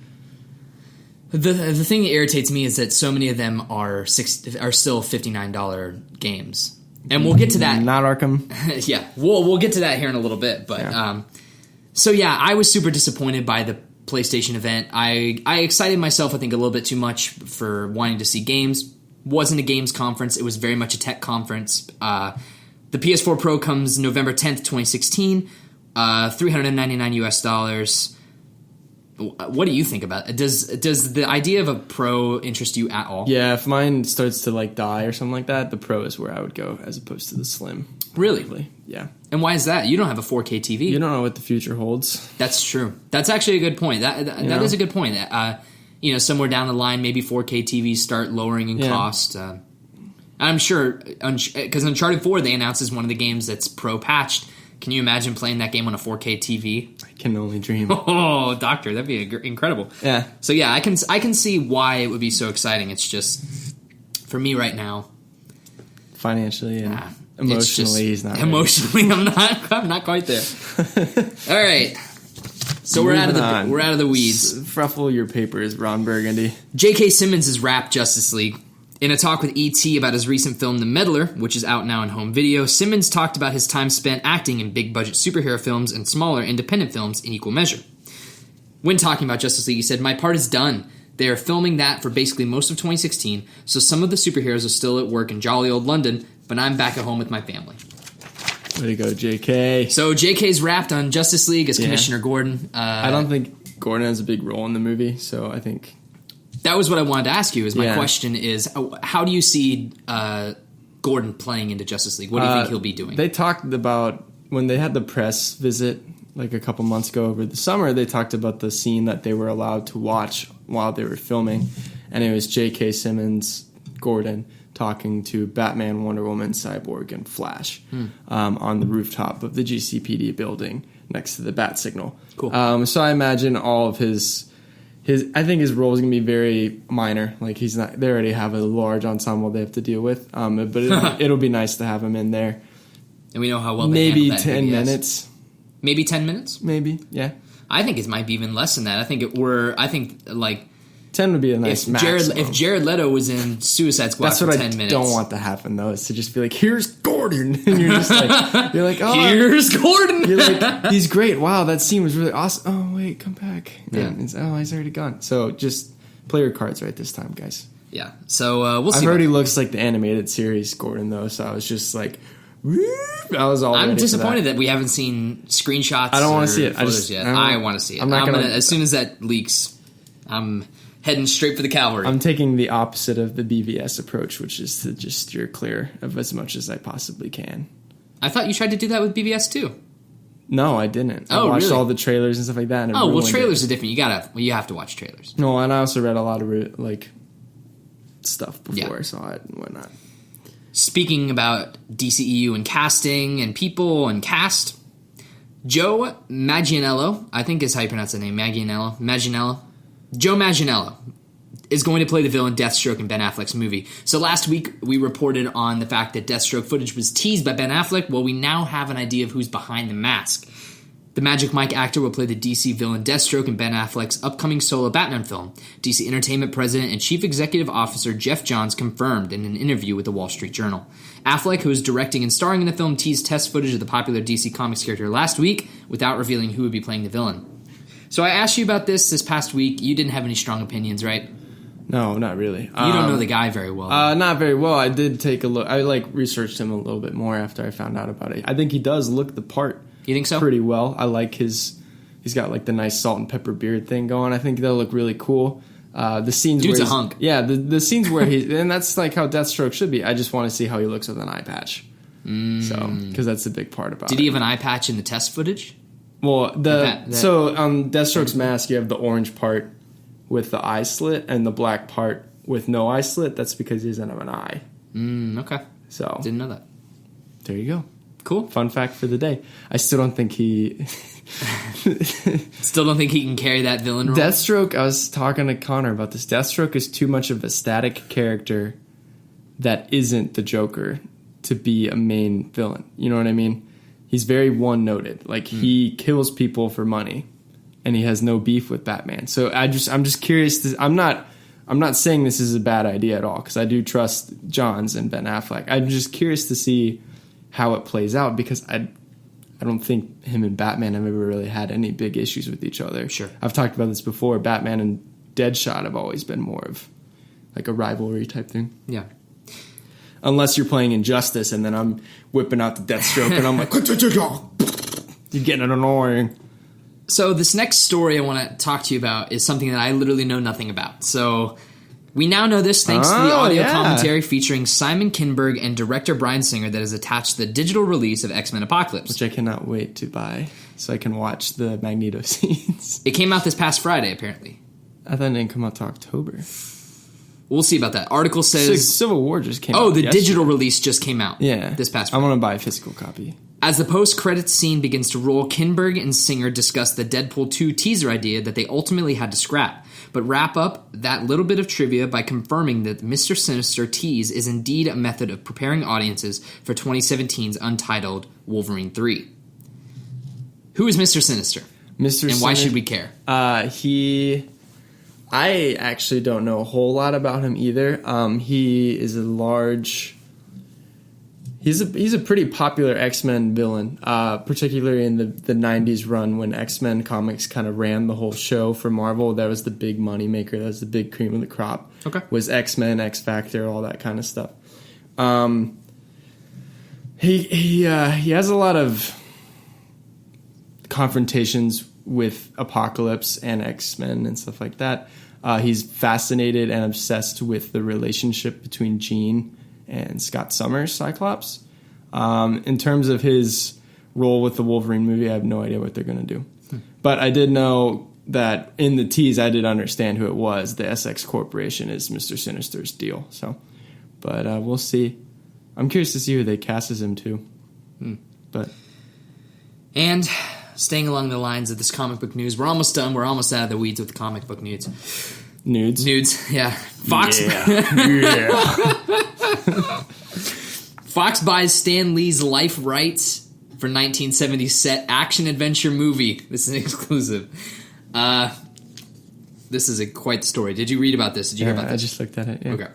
The thing that irritates me is that so many of them are still $59 games, and we'll get to that. Not Arkham. Yeah, we'll get to that here in a little bit. But I was super disappointed by the PlayStation event. I excited myself, I think, a little bit too much for wanting to see games. Wasn't a games conference; it was very much a tech conference. The PS4 Pro comes November 10th, 2016, $399 US. What do you think about it? Does the idea of a Pro interest you at all? Yeah, if mine starts to die or something like that, the Pro is where I would go as opposed to the Slim. Really? Probably. Yeah. And why is that? You don't have a 4K TV. You don't know what the future holds. That's true. That's actually a good point. That is a good point. Somewhere down the line, maybe 4K TVs start lowering in cost. I'm sure, because Uncharted 4 they announced is one of the games that's Pro patched. Can you imagine playing that game on a 4K TV? I can only dream. Oh, doctor, that'd be incredible. Yeah. So yeah, I can see why it would be so exciting. It's just for me right now, financially and emotionally, he's not. Emotionally, I'm not quite there. All right. So we're out of the weeds. Ruffle your papers, Ron Burgundy. J.K. Simmons has wrapped Justice League. In a talk with E.T. about his recent film The Meddler, which is out now in home video, Simmons talked about his time spent acting in big-budget superhero films and smaller independent films in equal measure. When talking about Justice League, he said, "My part is done. They are filming that for basically most of 2016, so some of the superheroes are still at work in jolly old London, but I'm back at home with my family." Way to go, JK. So JK's wrapped on Justice League as Commissioner Gordon. I don't think Gordon has a big role in the movie, so I think... That was what I wanted to ask you. My question is, how do you see Gordon playing into Justice League? What do you think he'll be doing? They talked about, when they had the press visit like a couple months ago over the summer, they talked about the scene that they were allowed to watch while they were filming. And it was J.K. Simmons, Gordon, talking to Batman, Wonder Woman, Cyborg, and Flash on the rooftop of the GCPD building next to the Bat Signal. Cool. So I imagine all of his I think his role is going to be very minor. Like, he's not. They already have a large ensemble they have to deal with. But it'll be nice to have him in there. And we know how well they handle that. 10 minutes. Maybe 10 minutes. Maybe, yeah. I think it might be even less than that. I think 10 would be a nice max. If Jared Leto was in Suicide Squad for 10 minutes. That's what I don't want to happen, though, is to just be like, here's Gordon. And you're just like, oh. Here's Gordon. You're like, he's great. Wow, that scene was really awesome. Oh, wait, come back. Yeah. And he's already gone. So just play your cards right this time, guys. Yeah. So we'll see. I've heard he looks like the animated series Gordon, though, so I was just like, I was all I'm disappointed that we haven't seen screenshots. I don't want to see it. I want to see it. I'm not gonna, as soon as that leaks, I'm heading straight for the cavalry. I'm taking the opposite of the BVS approach, which is to just steer clear of as much as I possibly can. I thought you tried to do that with BVS too. No, I didn't. I watched all the trailers and stuff like that. And trailers are different. You have to watch trailers. No, and I also read a lot of stuff before I saw it and whatnot. Speaking about DCEU and casting and people and cast, Joe Manganiello, I think is how you pronounce the name, Joe Manganiello is going to play the villain Deathstroke in Ben Affleck's movie. So last week we reported on the fact that Deathstroke footage was teased by Ben Affleck. Well, we now have an idea of who's behind the mask. The Magic Mike actor will play the DC villain Deathstroke in Ben Affleck's upcoming solo Batman film. DC Entertainment President and Chief Executive Officer Jeff Johns confirmed in an interview with the Wall Street Journal. Affleck, who is directing and starring in the film, teased test footage of the popular DC Comics character last week without revealing who would be playing the villain. So I asked you about this past week. You didn't have any strong opinions, right? No, not really. You don't know the guy very well. Not very well. I did take a look. I researched him a little bit more after I found out about it. I think he does look the part. You think so? Pretty well. I like he's got like the nice salt and pepper beard thing going. I think that'll look really cool. The scenes Dude's where a hunk. Yeah, the scenes where and that's like how Deathstroke should be. I just want to see how he looks with an eye patch. So, because that's a big part about it. Did he have an eye patch in the test footage? Well, so on Deathstroke's mask, you have the orange part with the eye slit and the black part with no eye slit. That's because he doesn't have an eye. Okay. So didn't know that. There you go. Cool. Fun fact for the day. I still don't think he... Still don't think he can carry that villain role? Deathstroke, I was talking to Connor about this. Deathstroke is too much of a static character that isn't the Joker to be a main villain. You know what I mean? He's very one-noted. Like, he kills people for money, and he has no beef with Batman. So I'm just curious. I'm not saying this is a bad idea at all, because I do trust Johns and Ben Affleck. I'm just curious to see how it plays out, because I don't think him and Batman have ever really had any big issues with each other. Sure. I've talked about this before. Batman and Deadshot have always been more of like a rivalry type thing. Yeah. Unless you're playing Injustice and then I'm whipping out the Deathstroke and I'm like, you're getting annoying. So this next story I want to talk to you about is something that I literally know nothing about. So we now know this thanks to the audio commentary featuring Simon Kinberg and director Bryan Singer that is attached to the digital release of X-Men Apocalypse. Which I cannot wait to buy so I can watch the Magneto scenes. It came out this past Friday, apparently. I thought it didn't come out till October. We'll see about that. Article says... Civil War just came out. Oh, the digital release just came out. Yeah. This past Friday. I want to buy a physical copy. As the post-credits scene begins to roll, Kinberg and Singer discuss the Deadpool 2 teaser idea that they ultimately had to scrap, but wrap up that little bit of trivia by confirming that Mr. Sinister tease is indeed a method of preparing audiences for 2017's untitled Wolverine 3. Who is Mr. Sinister? Mr. And why should we care? I I actually don't know a whole lot about him either. He is He's a pretty popular X-Men villain, particularly in the 90s run when X-Men comics kind of ran the whole show for Marvel. That was the big money maker. That was the big cream of the crop. Okay. Was X-Men, X-Factor, all that kind of stuff. He has a lot of confrontations with Apocalypse and X-Men and stuff like that. He's fascinated and obsessed with the relationship between Jean and Scott Summers, Cyclops. In terms of his role with the Wolverine movie, I have no idea what they're going to do. But I did know that in the tease, I did understand who it was. The SX Corporation is Mr. Sinister's deal. But we'll see. I'm curious to see who they cast as him, too. And staying along the lines of this comic book news, we're almost done. We're almost out of the weeds with the comic book news. Nudes, yeah. Fox. Yeah. Fox buys Stan Lee's life rights for 1970s set action-adventure movie. This is an exclusive. This is quite the story. Did you read about this? Did you hear about this? I just looked at it, yeah. Okay.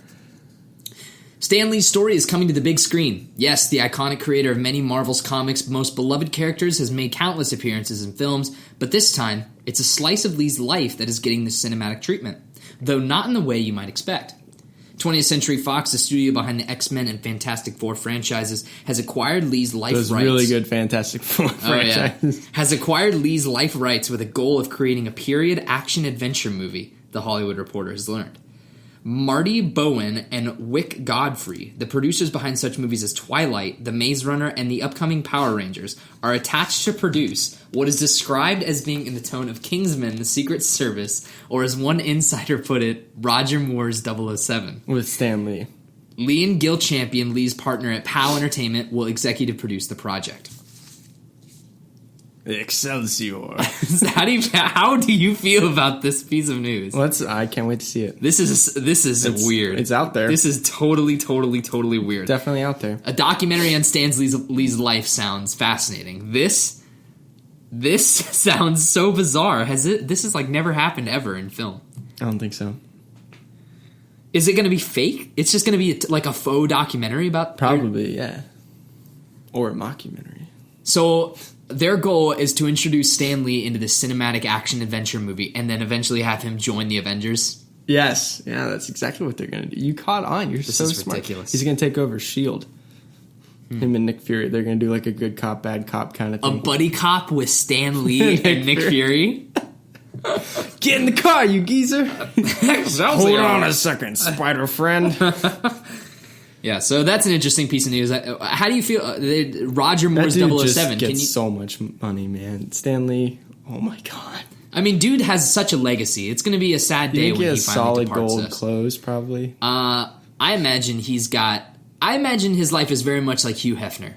Stan Lee's story is coming to the big screen. Yes, the iconic creator of many Marvel's comics' most beloved characters has made countless appearances in films, but this time, it's a slice of Lee's life that is getting the cinematic treatment, though not in the way you might expect. 20th Century Fox, the studio behind the X-Men and Fantastic Four franchises, has acquired Lee's life rights. Those really good Fantastic Four franchises. Yeah. Has acquired Lee's life rights with a goal of creating a period action-adventure movie, The Hollywood Reporter has learned. Marty Bowen and Wick Godfrey, the producers behind such movies as Twilight, The Maze Runner, and the upcoming Power Rangers, are attached to produce what is described as being in the tone of Kingsman, The Secret Service, or as one insider put it, Roger Moore's 007. With Stan Lee. Lee and Gil Champion, Lee's partner at POW Entertainment, will executive produce the project. Excelsior. How do you feel about this piece of news? I can't wait to see it. This is weird. It's out there. This is totally weird. Definitely out there. A documentary on Stan Lee's life sounds fascinating. This sounds so bizarre. This has like never happened ever in film. I don't think so. Is it going to be fake? It's just going to be like a faux documentary about... Probably, yeah. Or a mockumentary. So... Their goal is to introduce Stan Lee into the cinematic action-adventure movie and then eventually have him join the Avengers. Yes. Yeah, that's exactly what they're going to do. You caught on. You're so smart. Ridiculous. He's going to take over S.H.I.E.L.D. Him and Nick Fury. They're going to do like a good cop, bad cop kind of thing. A buddy cop with Stan Lee and Nick Fury? Get in the car, you geezer. Hold on a second, spider friend. Yeah, so that's an interesting piece of news. How do you feel? Roger Moore's that dude 007. Just gets so much money, man. Stan Lee, oh my god. I mean, dude has such a legacy. It's going to be a sad day when he finally solid departs gold us. clothes, probably. I imagine his life is very much like Hugh Hefner.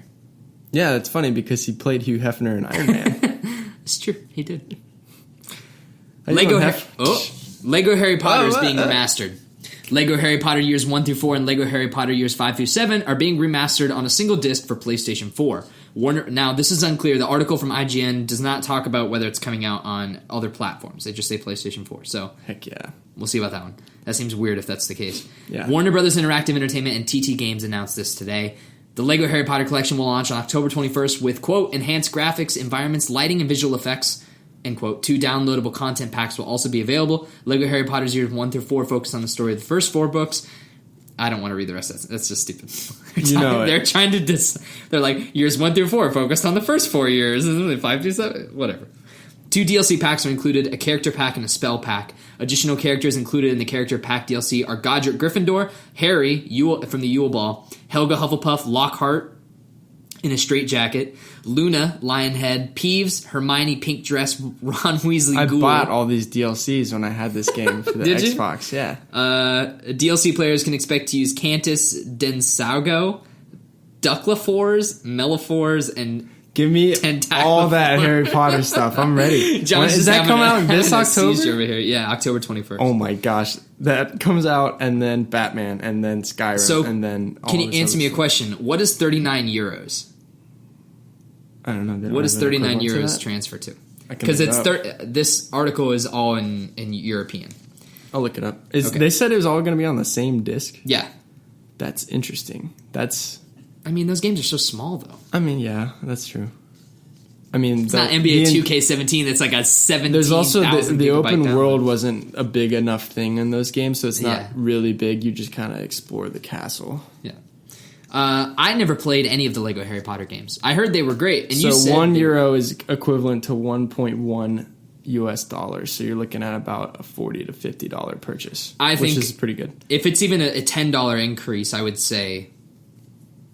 Yeah, that's funny because he played Hugh Hefner in Iron Man. It's true, he did. Lego Harry Potter is being remastered. Lego Harry Potter Years 1 through 4 and Lego Harry Potter Years 5 through 7 are being remastered on a single disc for PlayStation 4. Now, this is unclear. The article from IGN does not talk about whether it's coming out on other platforms. They just say PlayStation 4. So, heck yeah. We'll see about that one. That seems weird if that's the case. Yeah. Warner Brothers Interactive Entertainment and TT Games announced this today. The Lego Harry Potter Collection will launch on October 21st with, quote, enhanced graphics, environments, lighting, and visual effects. End quote. 2 downloadable content packs will also be available. Lego Harry Potter's Years 1 through 4 focus on the story of the first 4 books. I don't want to read the rest of that. That's just stupid. They're trying to they're like, Years 1 through 4 focused on the first 4 years. 5 through 7? Whatever. 2 DLC packs are included, a character pack and a spell pack. Additional characters included in the character pack DLC are Godric Gryffindor, Harry from the Yule Ball, Helga Hufflepuff, Lockhart in a straitjacket, Luna, Lionhead, Peeves, Hermione, Pink Dress, Ron Weasley, Ghoul. I bought all these DLCs when I had this game for the Xbox, yeah. DLC players can expect to use Cantus Densaugo, Ducklifors, Mellifors, and give me all that Harry Potter stuff. I'm ready. Does that come out this October? Over here. Yeah, October 21st. Oh my gosh. That comes out, and then Batman, and then Skyrim, and then all can you answer me a question? What is 39 euros? I don't know. What does 39 euros transfer to? Because this article is all in European. I'll look it up. Okay. They said it was all going to be on the same disc. Yeah. That's interesting. I mean, those games are so small, though. I mean, yeah, that's true. I mean, it's not NBA 2K17 that's like a 17,000 There's also the open download. world wasn't a big enough thing in those games, so it's not really big. You just kind of explore the castle. Yeah. I never played any of the Lego Harry Potter games. I heard they were great. And so you said €1 is equivalent to $1.1 US. So you're looking at about a $40 to $50 purchase, which is pretty good. If it's even a $10 increase, I would say,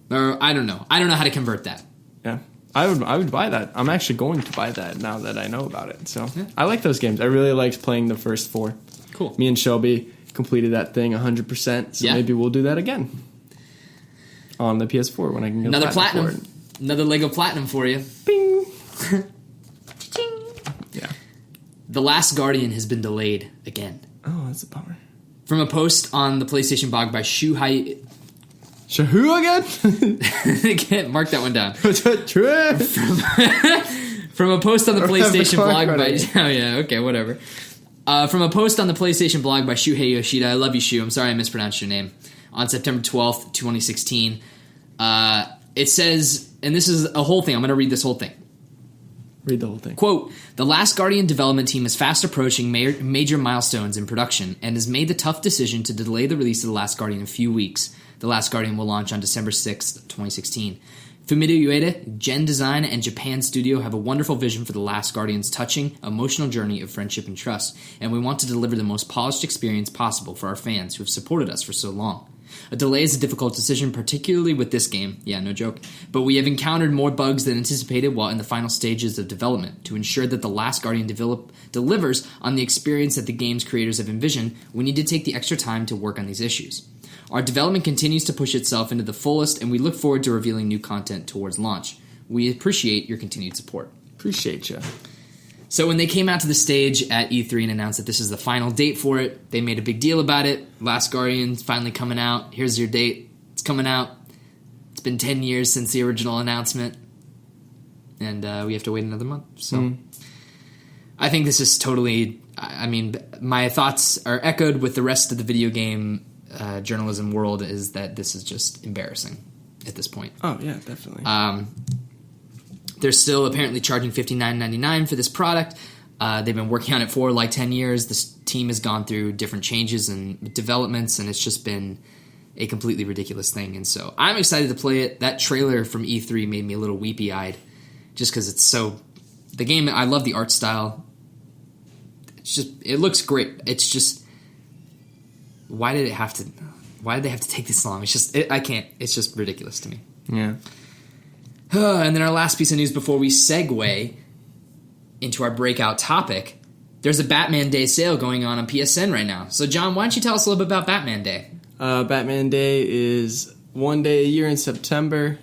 or I don't know. I don't know how to convert that. Yeah. I would buy that. I'm actually going to buy that now that I know about it. So I like those games. I really liked playing the first 4. Cool. Me and Shelby completed that thing 100%. So maybe we'll do that again on the PS4 when I can get another platinum. Another Lego Platinum for you. Bing. Yeah. The Last Guardian has been delayed again. Oh, that's a bummer. From a post on the PlayStation blog by Shuhai. Who again? Mark that one down. From a post on the PlayStation blog by... Oh, yeah, okay, whatever. From a post on the PlayStation blog by Shuhei Yoshida. I love you, Shu. I'm sorry I mispronounced your name. On September 12th, 2016. It says... And this is a whole thing. I'm going to read this whole thing. Read the whole thing. Quote, the Last Guardian development team is fast approaching major milestones in production and has made the tough decision to delay the release of The Last Guardian a few weeks. The Last Guardian will launch on December 6th, 2016. Fumito Ueda, Gen Design, and Japan Studio have a wonderful vision for The Last Guardian's touching, emotional journey of friendship and trust, and we want to deliver the most polished experience possible for our fans who have supported us for so long. A delay is a difficult decision, particularly with this game. Yeah, no joke. But we have encountered more bugs than anticipated while in the final stages of development. To ensure that The Last Guardian delivers on the experience that the game's creators have envisioned, we need to take the extra time to work on these issues. Our development continues to push itself into the fullest, and we look forward to revealing new content towards launch. We appreciate your continued support. Appreciate you. So when they came out to the stage at E3 and announced that this is the final date for it, they made a big deal about it. Last Guardian's finally coming out. Here's your date. It's coming out. It's been 10 years since the original announcement. And we have to wait another month. So I think this is totally... I mean, my thoughts are echoed with the rest of the video game journalism world is that this is just embarrassing at this point. Oh, yeah, definitely. They're still apparently charging $59.99 for this product. They've been working on it for like 10 years. This team has gone through different changes and developments, and it's just been a completely ridiculous thing. And so I'm excited to play it. That trailer from E3 made me a little weepy-eyed just because it's so... The game, I love the art style. It's just... It looks great. It's just... Why did they have to take this long? It's just... I can't. It's just ridiculous to me. Yeah. And then our last piece of news before we segue into our breakout topic, there's a Batman Day sale going on PSN right now. So, John, why don't you tell us a little bit about Batman Day? Batman Day is one day a year in September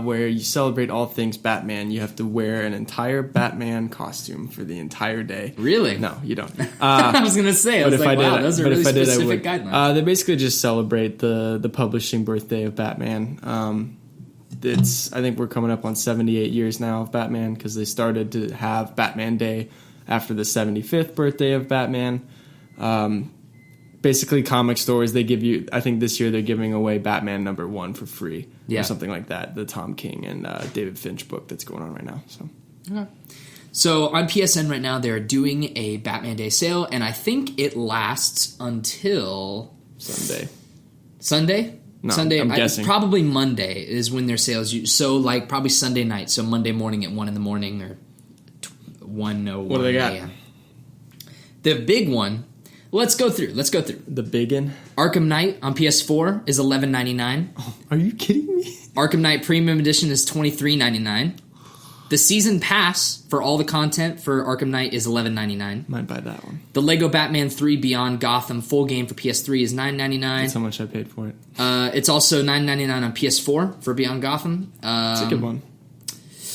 where you celebrate all things Batman. You have to wear an entire Batman costume for the entire day. Really? No, you don't. I was going to say, those are really specific guidelines. They basically just celebrate the publishing birthday of Batman. I think we're coming up on 78 years now of Batman because they started to have Batman Day after the 75th birthday of Batman. Basically, comic stores, they give you... I think this year they're giving away Batman #1 for free. Or something like that. The Tom King and David Finch book that's going on right now. So on PSN right now, they're doing a Batman Day sale, and I think it lasts until... Sunday? No, Sunday, I'm guessing. Probably Monday is when their sales... So, like, probably Sunday night. So Monday morning at 1 in the morning or 1:01 What do they got? a.m. The big one... Let's go through. The biggin? Arkham Knight on PS4 is $11.99. Oh, are you kidding me? Arkham Knight Premium Edition is $23.99. The Season Pass for all the content for Arkham Knight is $11.99. Might buy that one. The Lego Batman 3 Beyond Gotham full game for PS3 is $9.99. That's how much I paid for it. It's also $9.99 on PS4 for Beyond Gotham. It's a good one.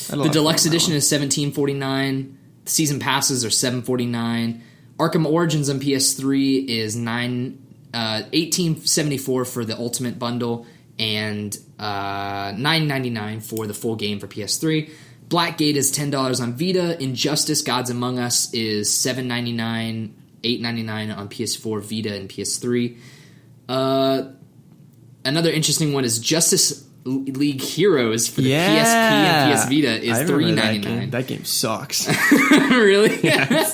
The Deluxe Edition is $17.49. The Season Passes are $7.49. Arkham Origins on PS3 is $18.74 for the Ultimate Bundle and $9.99 for the full game for PS3. Blackgate is $10 on Vita. Injustice: Gods Among Us is $7.99 $8.99 on PS4, Vita, and PS3. Another interesting one is Justice League Heroes for the PSP and PS Vita is $3.99. That game sucks. Really? Yes.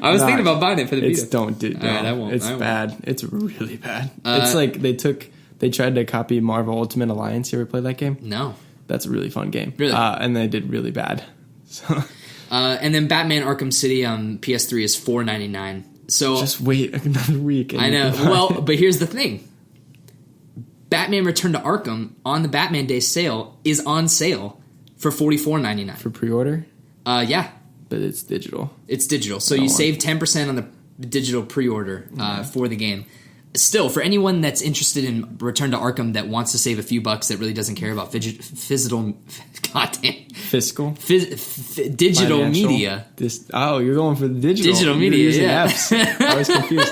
I was thinking about buying it for the Vita. Don't do it. Right, I won't. It's bad. It's really bad. It's like they tried to copy Marvel Ultimate Alliance. You ever play that game? No. That's a really fun game. Really? And they did really bad. So. And then Batman Arkham City on PS3 is $4.99. So just wait another week. I know. Well, but here's the thing. Batman Return to Arkham on the Batman Day sale is on sale for $44.99. For pre-order? Yeah. But it's digital. It's digital. So you save 10% on the digital pre-order for the game. Still, for anyone that's interested in Return to Arkham that wants to save a few bucks that really doesn't care about digital Financial. Media. You're going for the digital. Digital media, yeah. Apps. I was confused.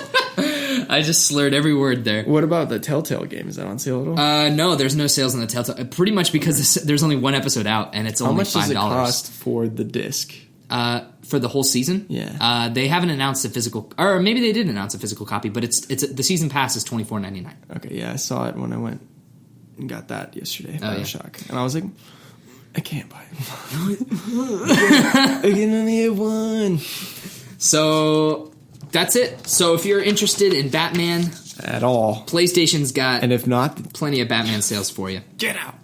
I just slurred every word there. What about the Telltale game? Is that on sale at all? No, there's no sales on the Telltale. Pretty much because there's only one episode out, and it's only $5. How much does it cost for the disc? For the whole season? Yeah. They haven't announced a physical, or maybe they did announce a physical copy, but it's the season pass is $24.99. Okay, yeah, I saw it when I went and got that yesterday. Bioshock, yeah. And I was like, I can't buy it. I can only have one. So that's it. So if you're interested in Batman at all, PlayStation's got, and if not, plenty of Batman sales for you. Get out.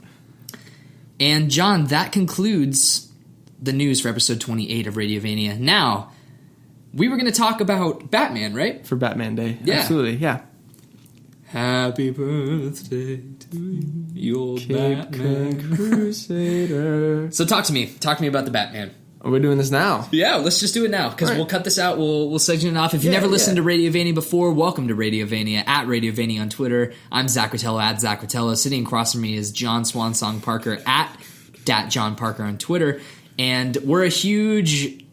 And John, that concludes the news for episode 28 of Radiovania. Now, we were going to talk about Batman, right? For Batman Day. Yeah. Absolutely, yeah. Happy birthday to you, Batman Crusader. So talk to me about the Batman. Are we doing this now? Yeah, let's just do it now, because we'll cut this out. We'll section it off. If you've never listened to Radiovania before, welcome to Radiovania, at Radiovania on Twitter. I'm Zach Rotella, at Zach Rotella. Sitting across from me is John Swansong Parker, at Dat John Parker on Twitter. And we're a huge...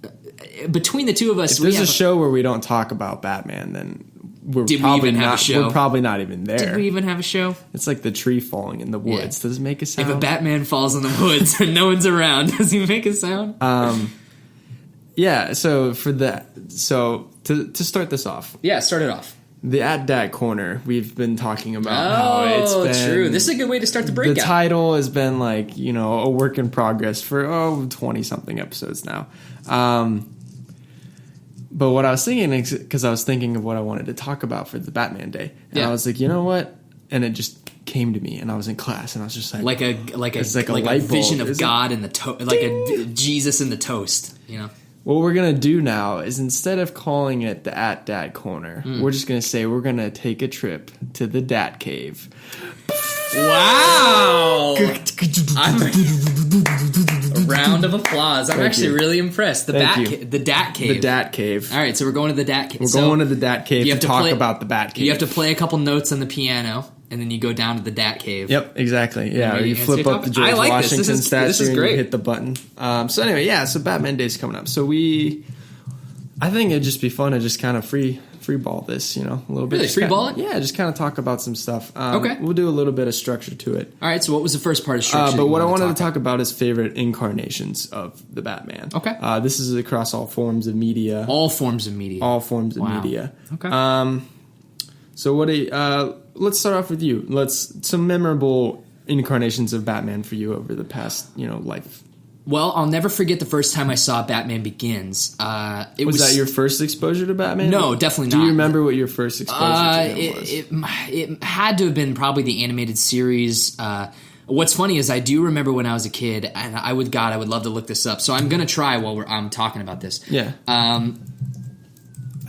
Between the two of us... If there's a show where we don't talk about Batman, then we're probably not even there. Did we even have a show? It's like the tree falling in the woods. Yeah. Does it make a sound? If a Batman falls in the woods and no one's around, does he make a sound? Yeah, so to start this off. Yeah, start it off. The At Dat Corner, we've been talking about how it's been... true. This is a good way to start the breakout. The title has been like, a work in progress for, 20-something episodes now. But what I was thinking is, because I was thinking of what I wanted to talk about for the Batman Day. And I was like, you know what? And it just came to me, and I was in class, and I was just like... Like a vision of God in the like a Jesus in the toast, What we're going to do now is, instead of calling it the At Dat Corner, we're just going to say we're going to take a trip to the Dat Cave. Wow! A round of applause. I'm actually really impressed. The Dat Cave. The Dat Cave. All right, so we're going to the Dat Cave. We're going to the Dat Cave to talk about the Bat Cave. You have to play a couple notes on the piano, and then you go down to the Dat Cave. Yep, exactly. Yeah, or you flip up the George Washington statue and you hit the button. So anyway, so Batman Day's coming up. So I think it'd just be fun to just kind of free ball this, a little bit. Really, free ball it? Yeah, just kind of talk about some stuff. Okay. We'll do a little bit of structure to it. All right, so what was the first part of structure? But what I wanted to talk about is favorite incarnations of the Batman. Okay. This is across all forms of media. All forms of media. Media. Okay. So let's start off with you. Some memorable incarnations of Batman for you over the past, life. Well, I'll never forget the first time I saw Batman Begins. Was that your first exposure to Batman? No, definitely not. Do you remember what your first exposure to him was? It had to have been probably the animated series. What's funny is I do remember when I was a kid, and I would love to look this up. So I'm going to try while I'm talking about this. Yeah. I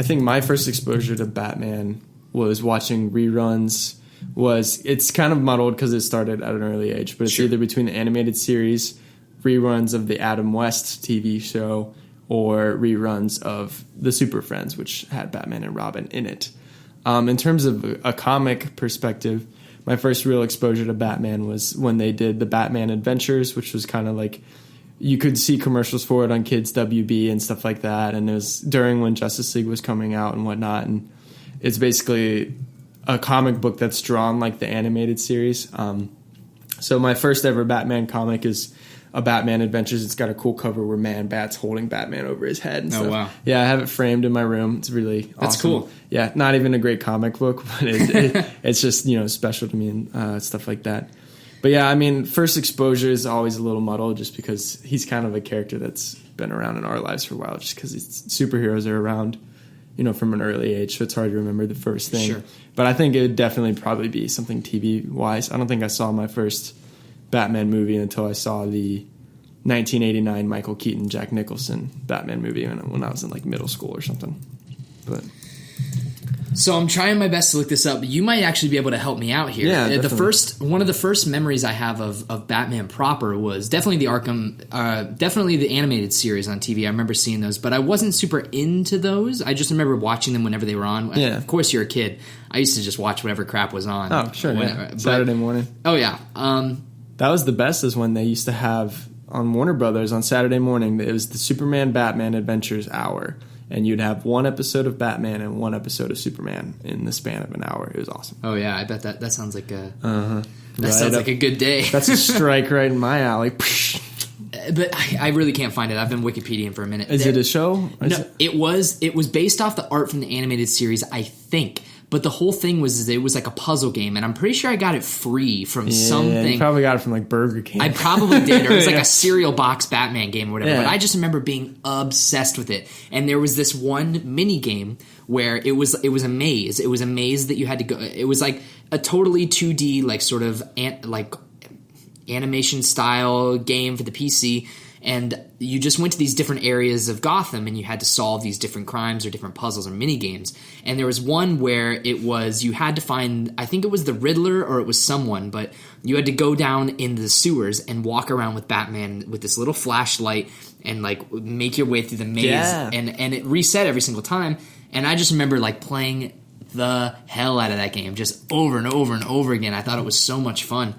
think my first exposure to Batman was watching reruns. It's kind of muddled because it started at an early age, but it's either between the animated series, reruns of the Adam West TV show, or reruns of the Super Friends, which had Batman and Robin in it. In terms of a comic perspective, my first real exposure to Batman was when they did the Batman Adventures, which was kind of like, you could see commercials for it on Kids WB and stuff like that, and it was during when Justice League was coming out and whatnot, and it's basically a comic book that's drawn like the animated series. So my first ever Batman comic is a Batman Adventures. It's got a cool cover where Man-Bat's holding Batman over his head and stuff. Oh, wow. Yeah, I have it framed in my room. It's really awesome. That's cool. Yeah, not even a great comic book, but it's just, special to me and stuff like that. But yeah, I mean, first exposure is always a little muddled just because he's kind of a character that's been around in our lives for a while, just because superheroes are around, from an early age, so it's hard to remember the first thing. Sure. But I think it would definitely probably be something TV-wise. I don't think I saw my first Batman movie until I saw the 1989 Michael Keaton, Jack Nicholson Batman movie when I was in like middle school or something. But so I'm trying my best to look this up. You might actually be able to help me out here. Yeah, One of the first memories I have of Batman proper was definitely the definitely the animated series on TV. I remember seeing those, but I wasn't super into those. I just remember watching them whenever they were on. Yeah. Of course, you're a kid. I used to just watch whatever crap was on. Oh, sure. Saturday morning. Oh, yeah. That was the best, is when they used to have on Warner Brothers on Saturday morning. It was the Superman Batman Adventures hour. And you'd have one episode of Batman and one episode of Superman in the span of an hour. It was awesome. Oh yeah, I bet that sounds like a sounds like a good day. That's a strike right in my alley. But I really can't find it. I've been Wikipediaing for a minute. Is it a show? It was based off the art from the animated series, I think. But the whole thing was it was like a puzzle game, and I'm pretty sure I got it free from something. You probably got it from like Burger King. I probably did, or it was like a cereal box Batman game or whatever. Yeah. But I just remember being obsessed with it. And there was this one mini game where it was a maze. It was a maze that you had to go. It was like a totally 2D like sort of animation style game for the PC. And you just went to these different areas of Gotham and you had to solve these different crimes or different puzzles or mini games. And there was one where you had to find, I think it was the Riddler or it was someone, but you had to go down into the sewers and walk around with Batman with this little flashlight and like make your way through the maze. Yeah. And it reset every single time. And I just remember like playing the hell out of that game just over and over and over again. I thought it was so much fun.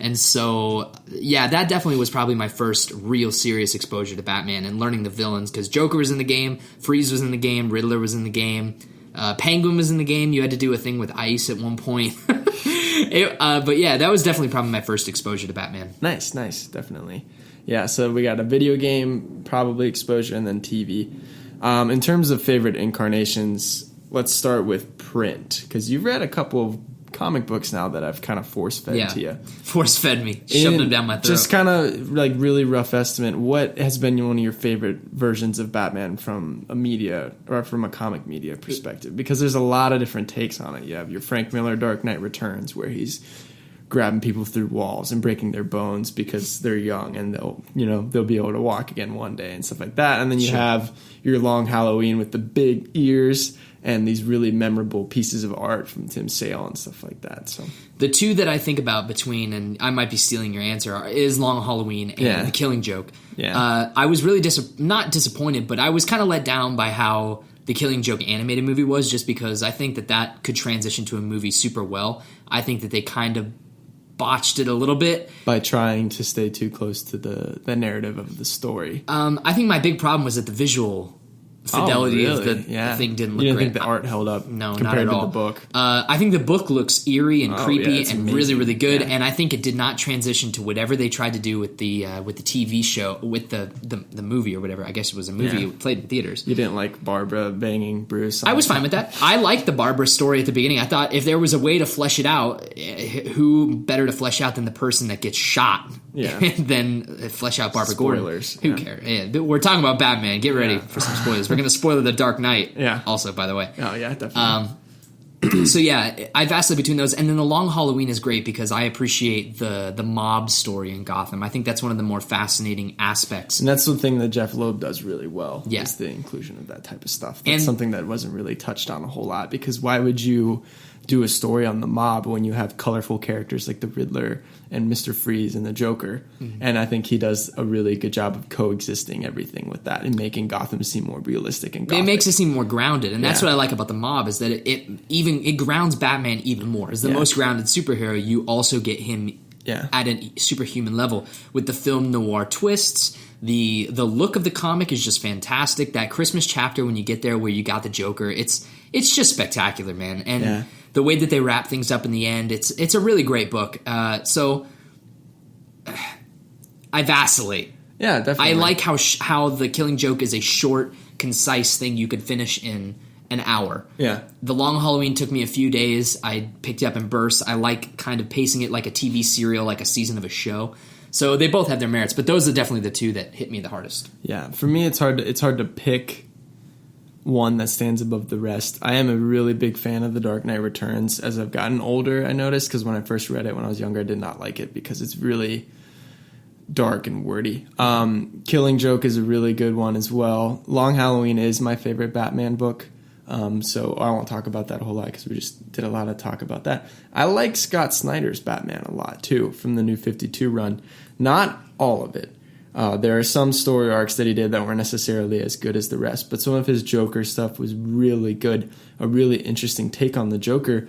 And so, yeah, that definitely was probably my first real serious exposure to Batman and learning the villains, because Joker was in the game, Freeze was in the game, Riddler was in the game, Penguin was in the game. You had to do a thing with ice at one point. But yeah, that was definitely probably my first exposure to Batman. Nice, definitely. Yeah, so we got a video game, probably exposure, and then TV. In terms of favorite incarnations, let's start with print, because you've read a couple of comic books now that I've kind of force-fed to you. Force-fed me. Shoved them down my throat. Just kind of like really rough estimate, what has been one of your favorite versions of Batman from a media or from a comic media perspective? Because there's a lot of different takes on it. You have your Frank Miller Dark Knight Returns, where he's grabbing people through walls and breaking their bones because they're young and they'll be able to walk again one day and stuff like that. And then you have your Long Halloween with the big ears and these really memorable pieces of art from Tim Sale and stuff like that. So the two that I think about between, and I might be stealing your answer, is Long Halloween and The Killing Joke. Yeah. I was really not disappointed, but I was kind of let down by how The Killing Joke animated movie was, just because I think that could transition to a movie super well. I think that they kind of botched it a little bit by trying to stay too close to the narrative of the story. I think my big problem was that the visual fidelity of the thing didn't look great. You didn't think the art held up compared to the book? I think the book looks eerie and creepy and amazing. really, really good, and I think it did not transition to whatever they tried to do with the TV show, with the movie or whatever. I guess it was a movie played in theaters. You didn't like Barbara banging Bruce? I was fine with that. I liked the Barbara story at the beginning. I thought if there was a way to flesh it out, who better to flesh out than the person that gets shot than flesh out Barbara Spoilers. Gordon? Who cares? Yeah, we're talking about Batman. Get ready for some spoilers. We're going to spoil The Dark Knight. Yeah. Also, by the way. Oh yeah, definitely. So yeah, I vacillate between those, and then The Long Halloween is great because I appreciate the mob story in Gotham. I think that's one of the more fascinating aspects. And that's the thing that Jeff Loeb does really well. Yeah. Is the inclusion of that type of stuff. That's something that wasn't really touched on a whole lot, because why would you do a story on the mob when you have colorful characters like the Riddler and Mr. Freeze and the Joker? Mm-hmm. And I think he does a really good job of coexisting everything with that and making Gotham seem more realistic and gothic. It makes it seem more grounded, and that's what I like about the mob, is that it grounds Batman even more. As the most grounded superhero, you also get him at a superhuman level with the film noir twists. The look of the comic is just fantastic. That Christmas chapter when you get there where you got the Joker, it's just spectacular, man. And the way that they wrap things up in the end, it's a really great book. So I vacillate. Yeah, definitely. I like how the Killing Joke is a short, concise thing you could finish in an hour. Yeah. The Long Halloween took me a few days. I picked it up in bursts. I like kind of pacing it like a TV serial, like a season of a show. So they both have their merits, but those are definitely the two that hit me the hardest. Yeah, for me, it's hard to pick one that stands above the rest. I am a really big fan of The Dark Knight Returns. As I've gotten older, I noticed, because when I first read it when I was younger, I did not like it because it's really dark and wordy. Killing Joke is a really good one as well. Long Halloween is my favorite Batman book, so I won't talk about that a whole lot because we just did a lot of talk about that. I like Scott Snyder's Batman a lot too, from the New 52 run. Not all of it. There are some story arcs that he did that weren't necessarily as good as the rest, but some of his Joker stuff was really good, a really interesting take on the Joker.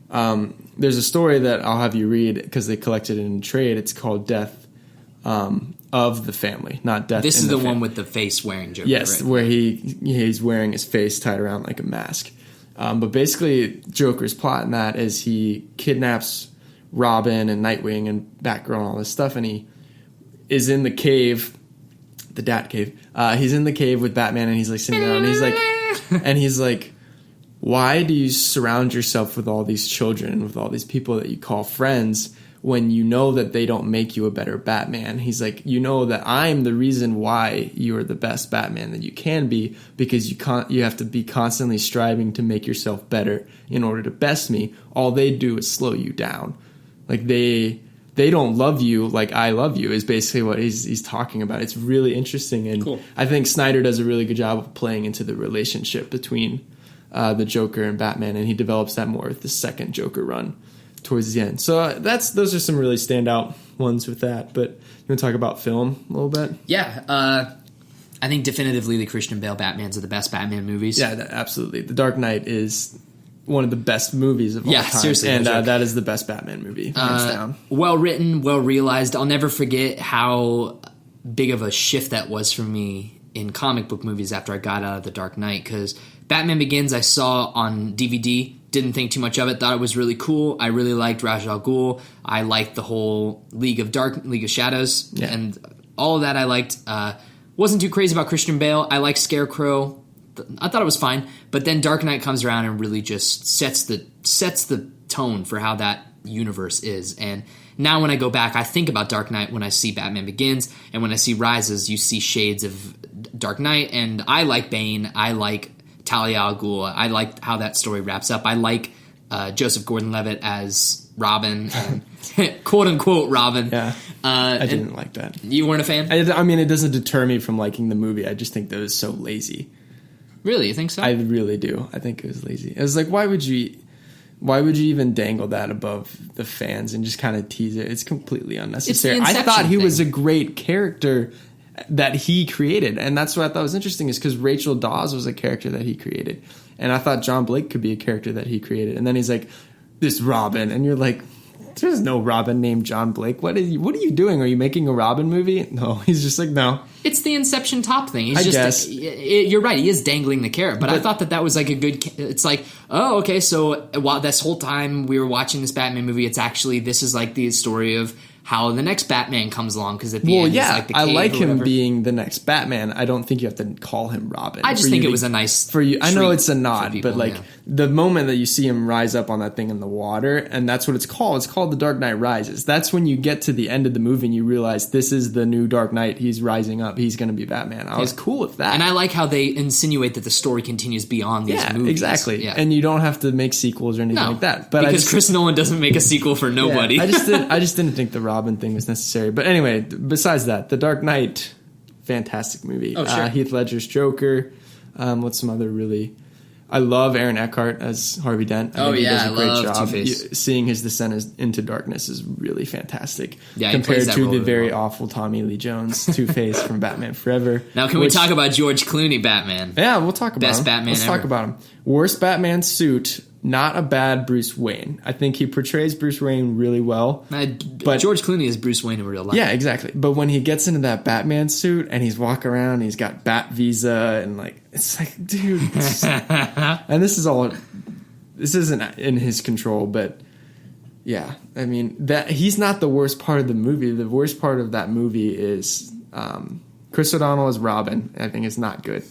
There's a story that I'll have you read because they collected it in a trade. It's called Death of the Family, not Death. This is the one with the face wearing Joker. Yes, right? where he's wearing his face tied around like a mask. But basically, Joker's plot in that is he kidnaps Robin and Nightwing and Batgirl and all this stuff, and he is in the cave, the Dat Cave. He's in the cave with Batman, and he's like sitting down, and he's like, why do you surround yourself with all these children, with all these people that you call friends, when you know that they don't make you a better Batman? He's like, you know that I'm the reason why you are the best Batman that you can be, because you have to be constantly striving to make yourself better in order to best me. All they do is slow you down. Like they don't love you like I love you is basically what he's talking about. It's really interesting, and cool. I think Snyder does a really good job of playing into the relationship between the Joker and Batman, and he develops that more with the second Joker run towards the end. So those are some really standout ones with that. But you want to talk about film a little bit? Yeah, I think definitively the Christian Bale Batmans are the best Batman movies. Yeah, absolutely. The Dark Knight is one of the best movies of all time. Seriously, and that is the best Batman movie, hands down. Well written, well realized. I'll never forget how big of a shift that was for me in comic book movies after I got out of The Dark Knight, because Batman Begins I saw on DVD, didn't think too much of it, thought it was really cool. I really liked Ra's al Ghul. I liked the whole League of Shadows, and all of that I liked. Wasn't too crazy about Christian Bale. I liked Scarecrow. I thought it was fine, but then Dark Knight comes around and really just sets the tone for how that universe is. And now when I go back, I think about Dark Knight when I see Batman Begins, and when I see Rises, you see shades of Dark Knight. And I like Bane. I like Talia al Ghul. I like how that story wraps up. I like Joseph Gordon-Levitt as Robin, and quote unquote Robin. Yeah, I didn't like that. You weren't a fan? I mean, it doesn't deter me from liking the movie. I just think that it was so lazy. Really, you think so? I really do. I think it was lazy. It was like, why would you even dangle that above the fans and just kind of tease it? It's completely unnecessary. It's the I thought he thing. was a great character that he created, and that's what I thought was interesting, is because Rachel Dawes was a character that he created, and I thought John Blake could be a character that he created, and then he's like, this Robin, and you're like, there's no Robin named John Blake. What are you doing? Are you making a Robin movie? No, he's just like, no. It's the Inception top thing. I guess. You're right. He is dangling the carrot, but I thought that was like a good. It's like, oh, okay. So while this whole time we were watching this Batman movie, this is like the story of how the next Batman comes along, because at the end, yeah, like the I cave like him whatever. being the next Batman. I don't think you have to call him Robin. I just think it was a nice for you. I know it's a nod, people, but like the moment that you see him rise up on that thing in the water, and that's what it's called. It's called The Dark Knight Rises. That's when you get to the end of the movie and you realize this is the new Dark Knight. He's rising up. He's going to be Batman. I was cool with that, and I like how they insinuate that the story continues beyond these movies. Exactly. Yeah. And you don't have to make sequels or anything like that. But because Chris Nolan doesn't make a sequel for nobody. Yeah, I just didn't think the Robin thing was necessary. But anyway, besides that, The Dark Knight, fantastic movie. Oh, sure. Heath Ledger's Joker. What's some other really... I love Aaron Eckhart as Harvey Dent. I think he does a great job. Two-Face. Seeing his descent into darkness is really fantastic. Yeah, compared to the really very awful Tommy Lee Jones Two-Face from Batman Forever. Now, can we talk about George Clooney Batman? Yeah, we'll talk about Best him. Batman Let's ever. talk about him. Worst Batman suit, not a bad Bruce Wayne. I think he portrays Bruce Wayne really well. But George Clooney is Bruce Wayne in real life. Yeah, exactly. But when he gets into that Batman suit and he's walking around, and he's got Bat Visa, and like, it's like, dude. And this isn't in his control, but yeah, I mean, that he's not the worst part of the movie. The worst part of that movie is Chris O'Donnell as Robin. I think is not good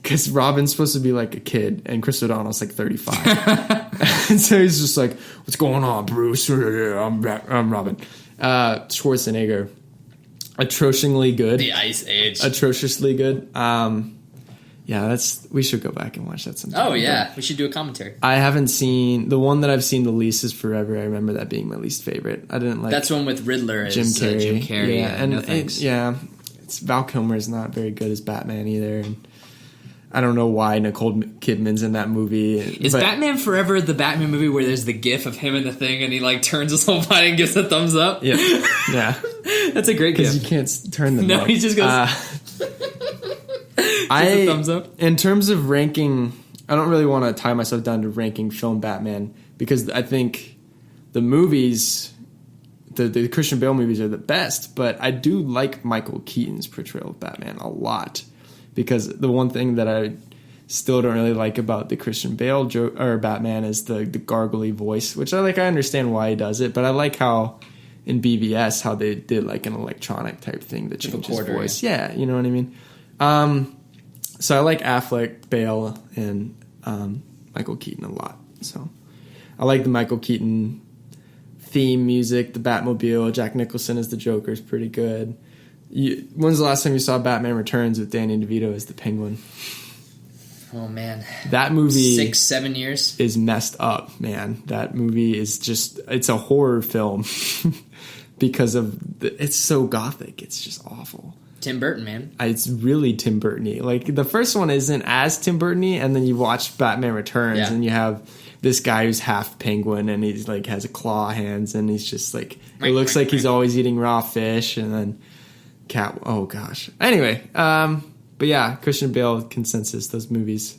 because Robin's supposed to be like a kid and Chris O'Donnell's like 35. And so he's just like, what's going on, Bruce? I'm Robin. Schwarzenegger, atrociously good. The Ice Age. Atrociously good. Yeah, we should go back and watch that sometime. Oh, yeah. We should do a commentary. I haven't seen... The one that I've seen the least is Forever. I remember that being my least favorite. I didn't like... That's one with Riddler as Jim Carrey. Jim Carrey. Yeah, and no thanks. Val Kilmer's not very good as Batman either. And I don't know why Nicole Kidman's in that movie. Is Batman Forever the Batman movie where there's the gif of him in the thing and he like turns his whole body and gives a thumbs up? Yeah. Yeah. That's a great gif. Because you can't turn the No, neck. he just goes... a thumbs up. In terms of ranking, I don't really want to tie myself down to ranking film Batman because I think the movies, the Christian Bale movies are the best, but I do like Michael Keaton's portrayal of Batman a lot because the one thing that I still don't really like about the Christian Bale or Batman is the gargly voice, which I understand why he does it, but I like how in BVS how they did like an electronic type thing that changed his voice. Yeah, you know what I mean? So I like Affleck, Bale, and Michael Keaton a lot. So I like the Michael Keaton theme music, the Batmobile. Jack Nicholson as the Joker is pretty good. When's the last time you saw Batman Returns with Danny DeVito as the Penguin? Oh, man. That movie... 6-7 years? ...is messed up, man. That movie is just... It's a horror film because of... It's so gothic. It's just awful. Tim Burton, man. It's really Tim Burton-y. Like, the first one isn't as Tim Burton-y, and then you watch Batman Returns, and you have this guy who's half penguin, and he's, like, has a claw hands, and he's just, like... It looks like he's always eating raw fish, and then... Oh, gosh. Anyway, but yeah, Christian Bale consensus, those movies,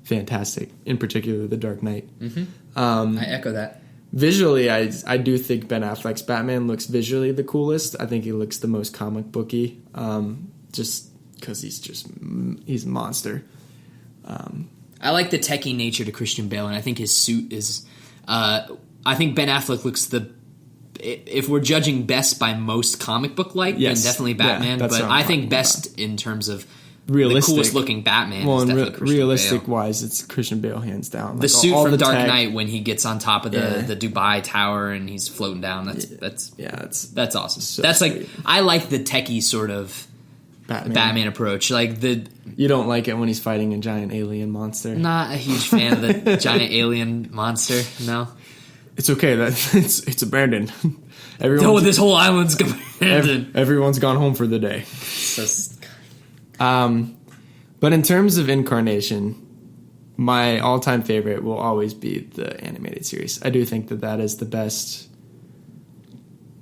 fantastic. In particular, The Dark Knight. Mm-hmm. I echo that. Visually, I do think Ben Affleck's Batman looks visually the coolest. I think he looks the most comic booky, just because he's a monster. I like the techie nature to Christian Bale, and I think his suit is... I think Ben Affleck looks if we're judging best by most comic book-like, then definitely Batman. But I think best in terms of... Realistic. The coolest looking Batman is definitely Christian realistic Bale. Wise, it's Christian Bale hands down. The suit from Dark Knight when he gets on top of the Dubai Tower and he's floating down. That's awesome. So that's sweet. I like the techie sort of Batman approach. You don't like it when he's fighting a giant alien monster. Not a huge fan of the giant alien monster. No, it's okay. It's abandoned. This whole island's abandoned. Everyone's gone home for the day. But in terms of incarnation, my all-time favorite will always be the animated series. I do think that is the best.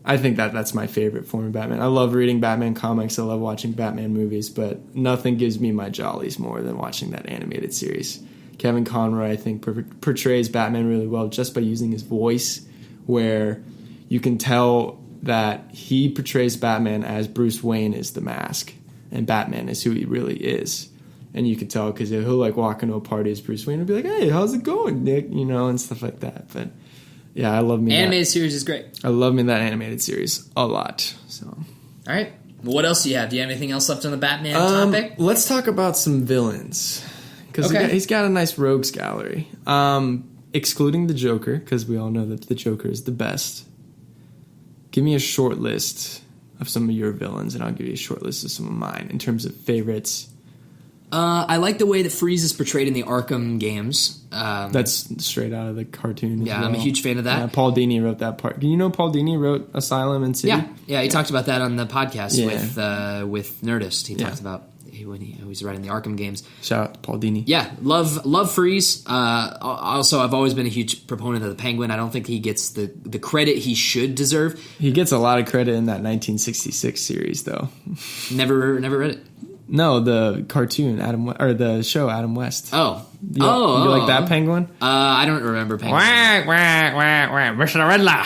I think that's my favorite form of Batman. I love reading Batman comics. I love watching Batman movies, but nothing gives me my jollies more than watching that animated series. Kevin Conroy, I think, portrays Batman really well just by using his voice, where you can tell that he portrays Batman as Bruce Wayne is the mask. And Batman is who he really is. And you can tell because he'll like walk into a party as Bruce Wayne and be like, hey, how's it going, Nick? You know, and stuff like that. But yeah, I love me animated series is great. I love me that animated series a lot. So, all right. Well, what else do you have? Do you have anything else left on the Batman topic? Let's talk about some villains. Because he's got a nice rogues gallery. Excluding the Joker, because we all know that the Joker is the best. Give me a short list of some of your villains, and I'll give you a short list of some of mine in terms of favorites. I like the way that Freeze is portrayed in the Arkham games. That's straight out of the cartoon. Yeah, I'm a huge fan of that. Yeah, Paul Dini wrote that part. Do you know Paul Dini wrote Asylum and City? Yeah, he talked about that on the podcast with Nerdist. He talked about when he was writing the Arkham games. Shout out to Paul Dini. Yeah, love Freeze. Also, I've always been a huge proponent of the Penguin. I don't think he gets the credit he should deserve. He gets a lot of credit in that 1966 series, though. Never read it. No, the cartoon the show Adam West. Oh, you like that Penguin? I don't remember Penguin. Mr. Riddler.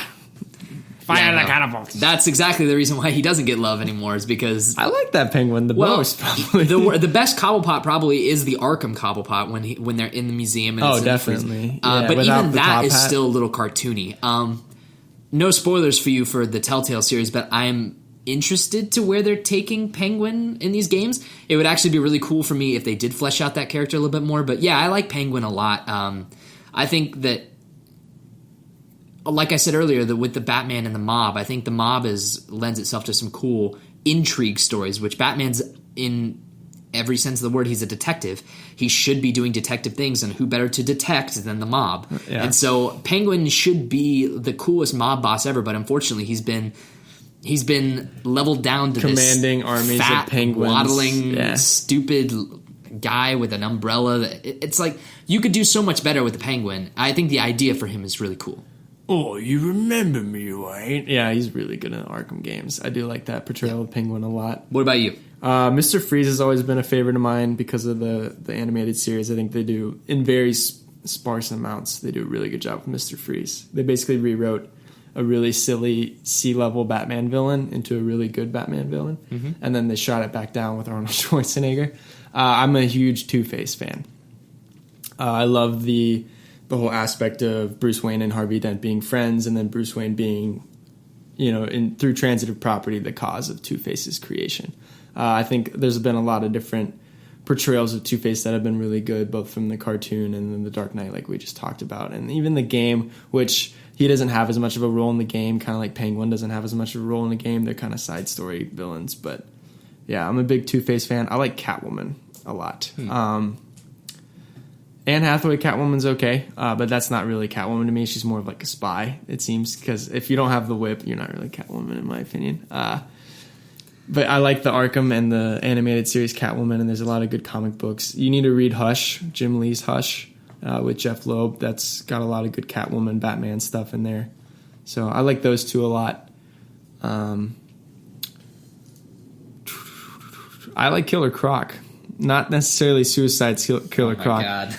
Fire the catapults. That's exactly the reason why he doesn't get love anymore, is because I like that Penguin the most. Probably the best Cobblepot probably is the Arkham Cobblepot when they're in the museum. And definitely. but even that is still a little cartoony. no spoilers for you for the Telltale series, but I'm interested to where they're taking Penguin in these games. It would actually be really cool for me if they did flesh out that character a little bit more. But yeah, I like Penguin a lot. I think that, like I said earlier, with the Batman and the Mob, I think the Mob lends itself to some cool intrigue stories, which Batman's, in every sense of the word, he's a detective. He should be doing detective things, and who better to detect than the Mob? Yeah. And so Penguin should be the coolest mob boss ever, but unfortunately he's been leveled down to commanding this armies fat, of penguins, waddling, stupid guy with an umbrella. It's like, you could do so much better with the Penguin. I think the idea for him is really cool. Oh, you remember me, right? Yeah, he's really good in Arkham games. I do like that portrayal of Penguin a lot. What about you? Mr. Freeze has always been a favorite of mine because of the animated series. I think they do, in very sparse amounts, they do a really good job with Mr. Freeze. They basically rewrote a really silly C-level Batman villain into a really good Batman villain, and then they shot it back down with Arnold Schwarzenegger. I'm a huge Two-Face fan. I love the whole aspect of Bruce Wayne and Harvey Dent being friends, and then Bruce Wayne being, through transitive property, the cause of Two-Face's creation. I think there's been a lot of different portrayals of Two-Face that have been really good, both from the cartoon and then the Dark Knight, like we just talked about, and even the game, which he doesn't have as much of a role in the game, kind of like Penguin doesn't have as much of a role in the game. They're kind of side story villains, but yeah, I'm a big Two-Face fan. I like Catwoman a lot. Anne Hathaway Catwoman's okay, but that's not really Catwoman to me. She's more of like a spy, it seems, because if you don't have the whip, you're not really Catwoman, in my opinion. But I like the Arkham and the animated series Catwoman, and there's a lot of good comic books. You need to read Hush, Jim Lee's Hush, with Jeff Loeb. That's got a lot of good Catwoman, Batman stuff in there. So I like those two a lot. I like Killer Croc. Not necessarily Suicide Killer Croc. God.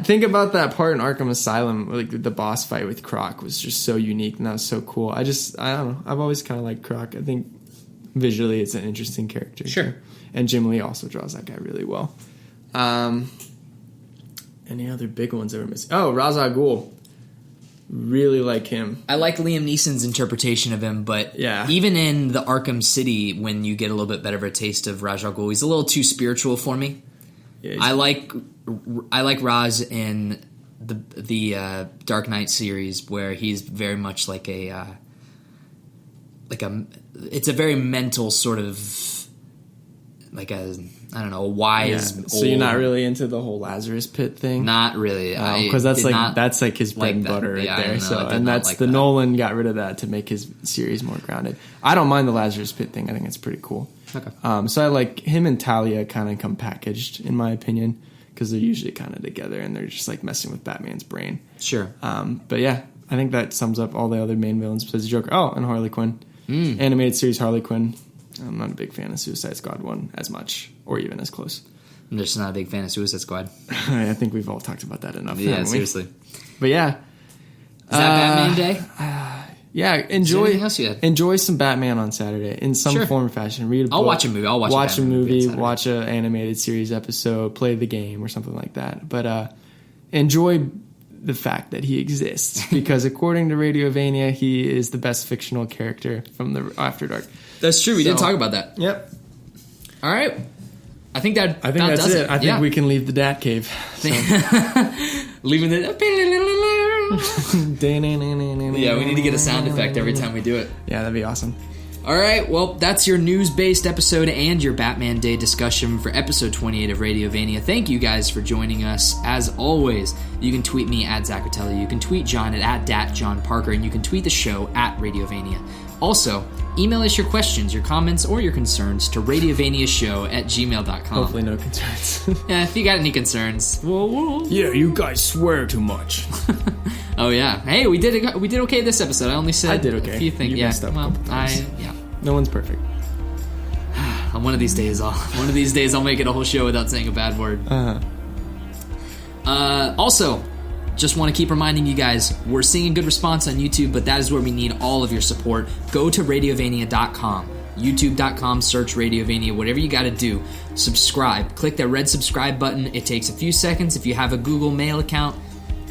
Think about that part in Arkham Asylum, like the boss fight with Croc was just so unique, and that was so cool. I don't know. I've always kind of liked Croc. I think visually it's an interesting character. Sure. And Jim Lee also draws that guy really well. Any other big ones that we're missing? Oh, Ra's al Ghul. Really like him. I like Liam Neeson's interpretation of him, but even in the Arkham City, when you get a little bit better of a taste of Ra's al Ghul, he's a little too spiritual for me. Yeah, I like Ra's in the Dark Knight series, where he's very much like it's a very mental sort of, like a wise. Yeah. So you're not really into the whole Lazarus Pit thing? Not really, because that's like his bread and butter right there. So Nolan got rid of that to make his series more grounded. I don't mind the Lazarus Pit thing. I think it's pretty cool. Okay. So I like him and Talia kind of come packaged, in my opinion, because they're usually kind of together and they're just like messing with Batman's brain. Sure. But yeah, I think that sums up all the other main villains besides Joker. Oh, and Harley Quinn. Animated series Harley Quinn. I'm not a big fan of Suicide Squad 1 as much, or even as close. I'm just not a big fan of Suicide Squad. I think we've all talked about that enough. Yeah, seriously. But yeah. Is that Batman Day? Yeah, enjoy some Batman on Saturday in some form or fashion. Read a book. I'll watch a movie. Watch a movie. Watch an animated series episode. Play the game or something like that. But enjoy the fact that he exists, because according to Radiovania, he is the best fictional character from the After Dark. That's true. We didn't talk about that. Yep. All right. I think that's it. I think we can leave the Dat Cave. So. Leaving the... Yeah, we need to get a sound effect every time we do it. Yeah, that'd be awesome. All right, well, that's your news-based episode and your Batman Day discussion for episode 28 of Radiovania. Thank you guys for joining us. As always, you can tweet me at Zacatelli, you can tweet John at DatJohnParker, and you can tweet the show at Radiovania. Also, email us your questions, your comments, or your concerns to radiovaniashow@gmail.com. Hopefully no concerns. Yeah, if you got any concerns. Yeah, you guys swear too much. Oh, yeah. Hey, we did okay this episode. I only said I did okay. A few things. You messed up a couple times. No one's perfect. One of these days I'll make it a whole show without saying a bad word. Also, just want to keep reminding you guys, we're seeing a good response on YouTube, but that is where we need all of your support. Go to radiovania.com, youtube.com, search Radiovania, whatever you got to do. Subscribe. Click that red subscribe button. It takes a few seconds. If you have a Google Mail account,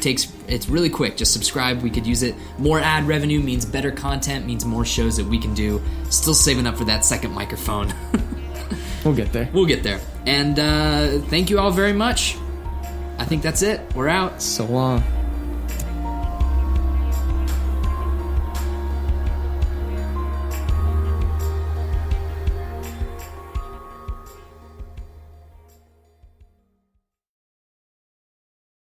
It's really quick. Just subscribe. We could use it. More ad revenue means better content, means more shows that we can do. Still saving up for that second microphone. We'll get there. We'll get there. And thank you all very much. I think that's it. We're out. So long.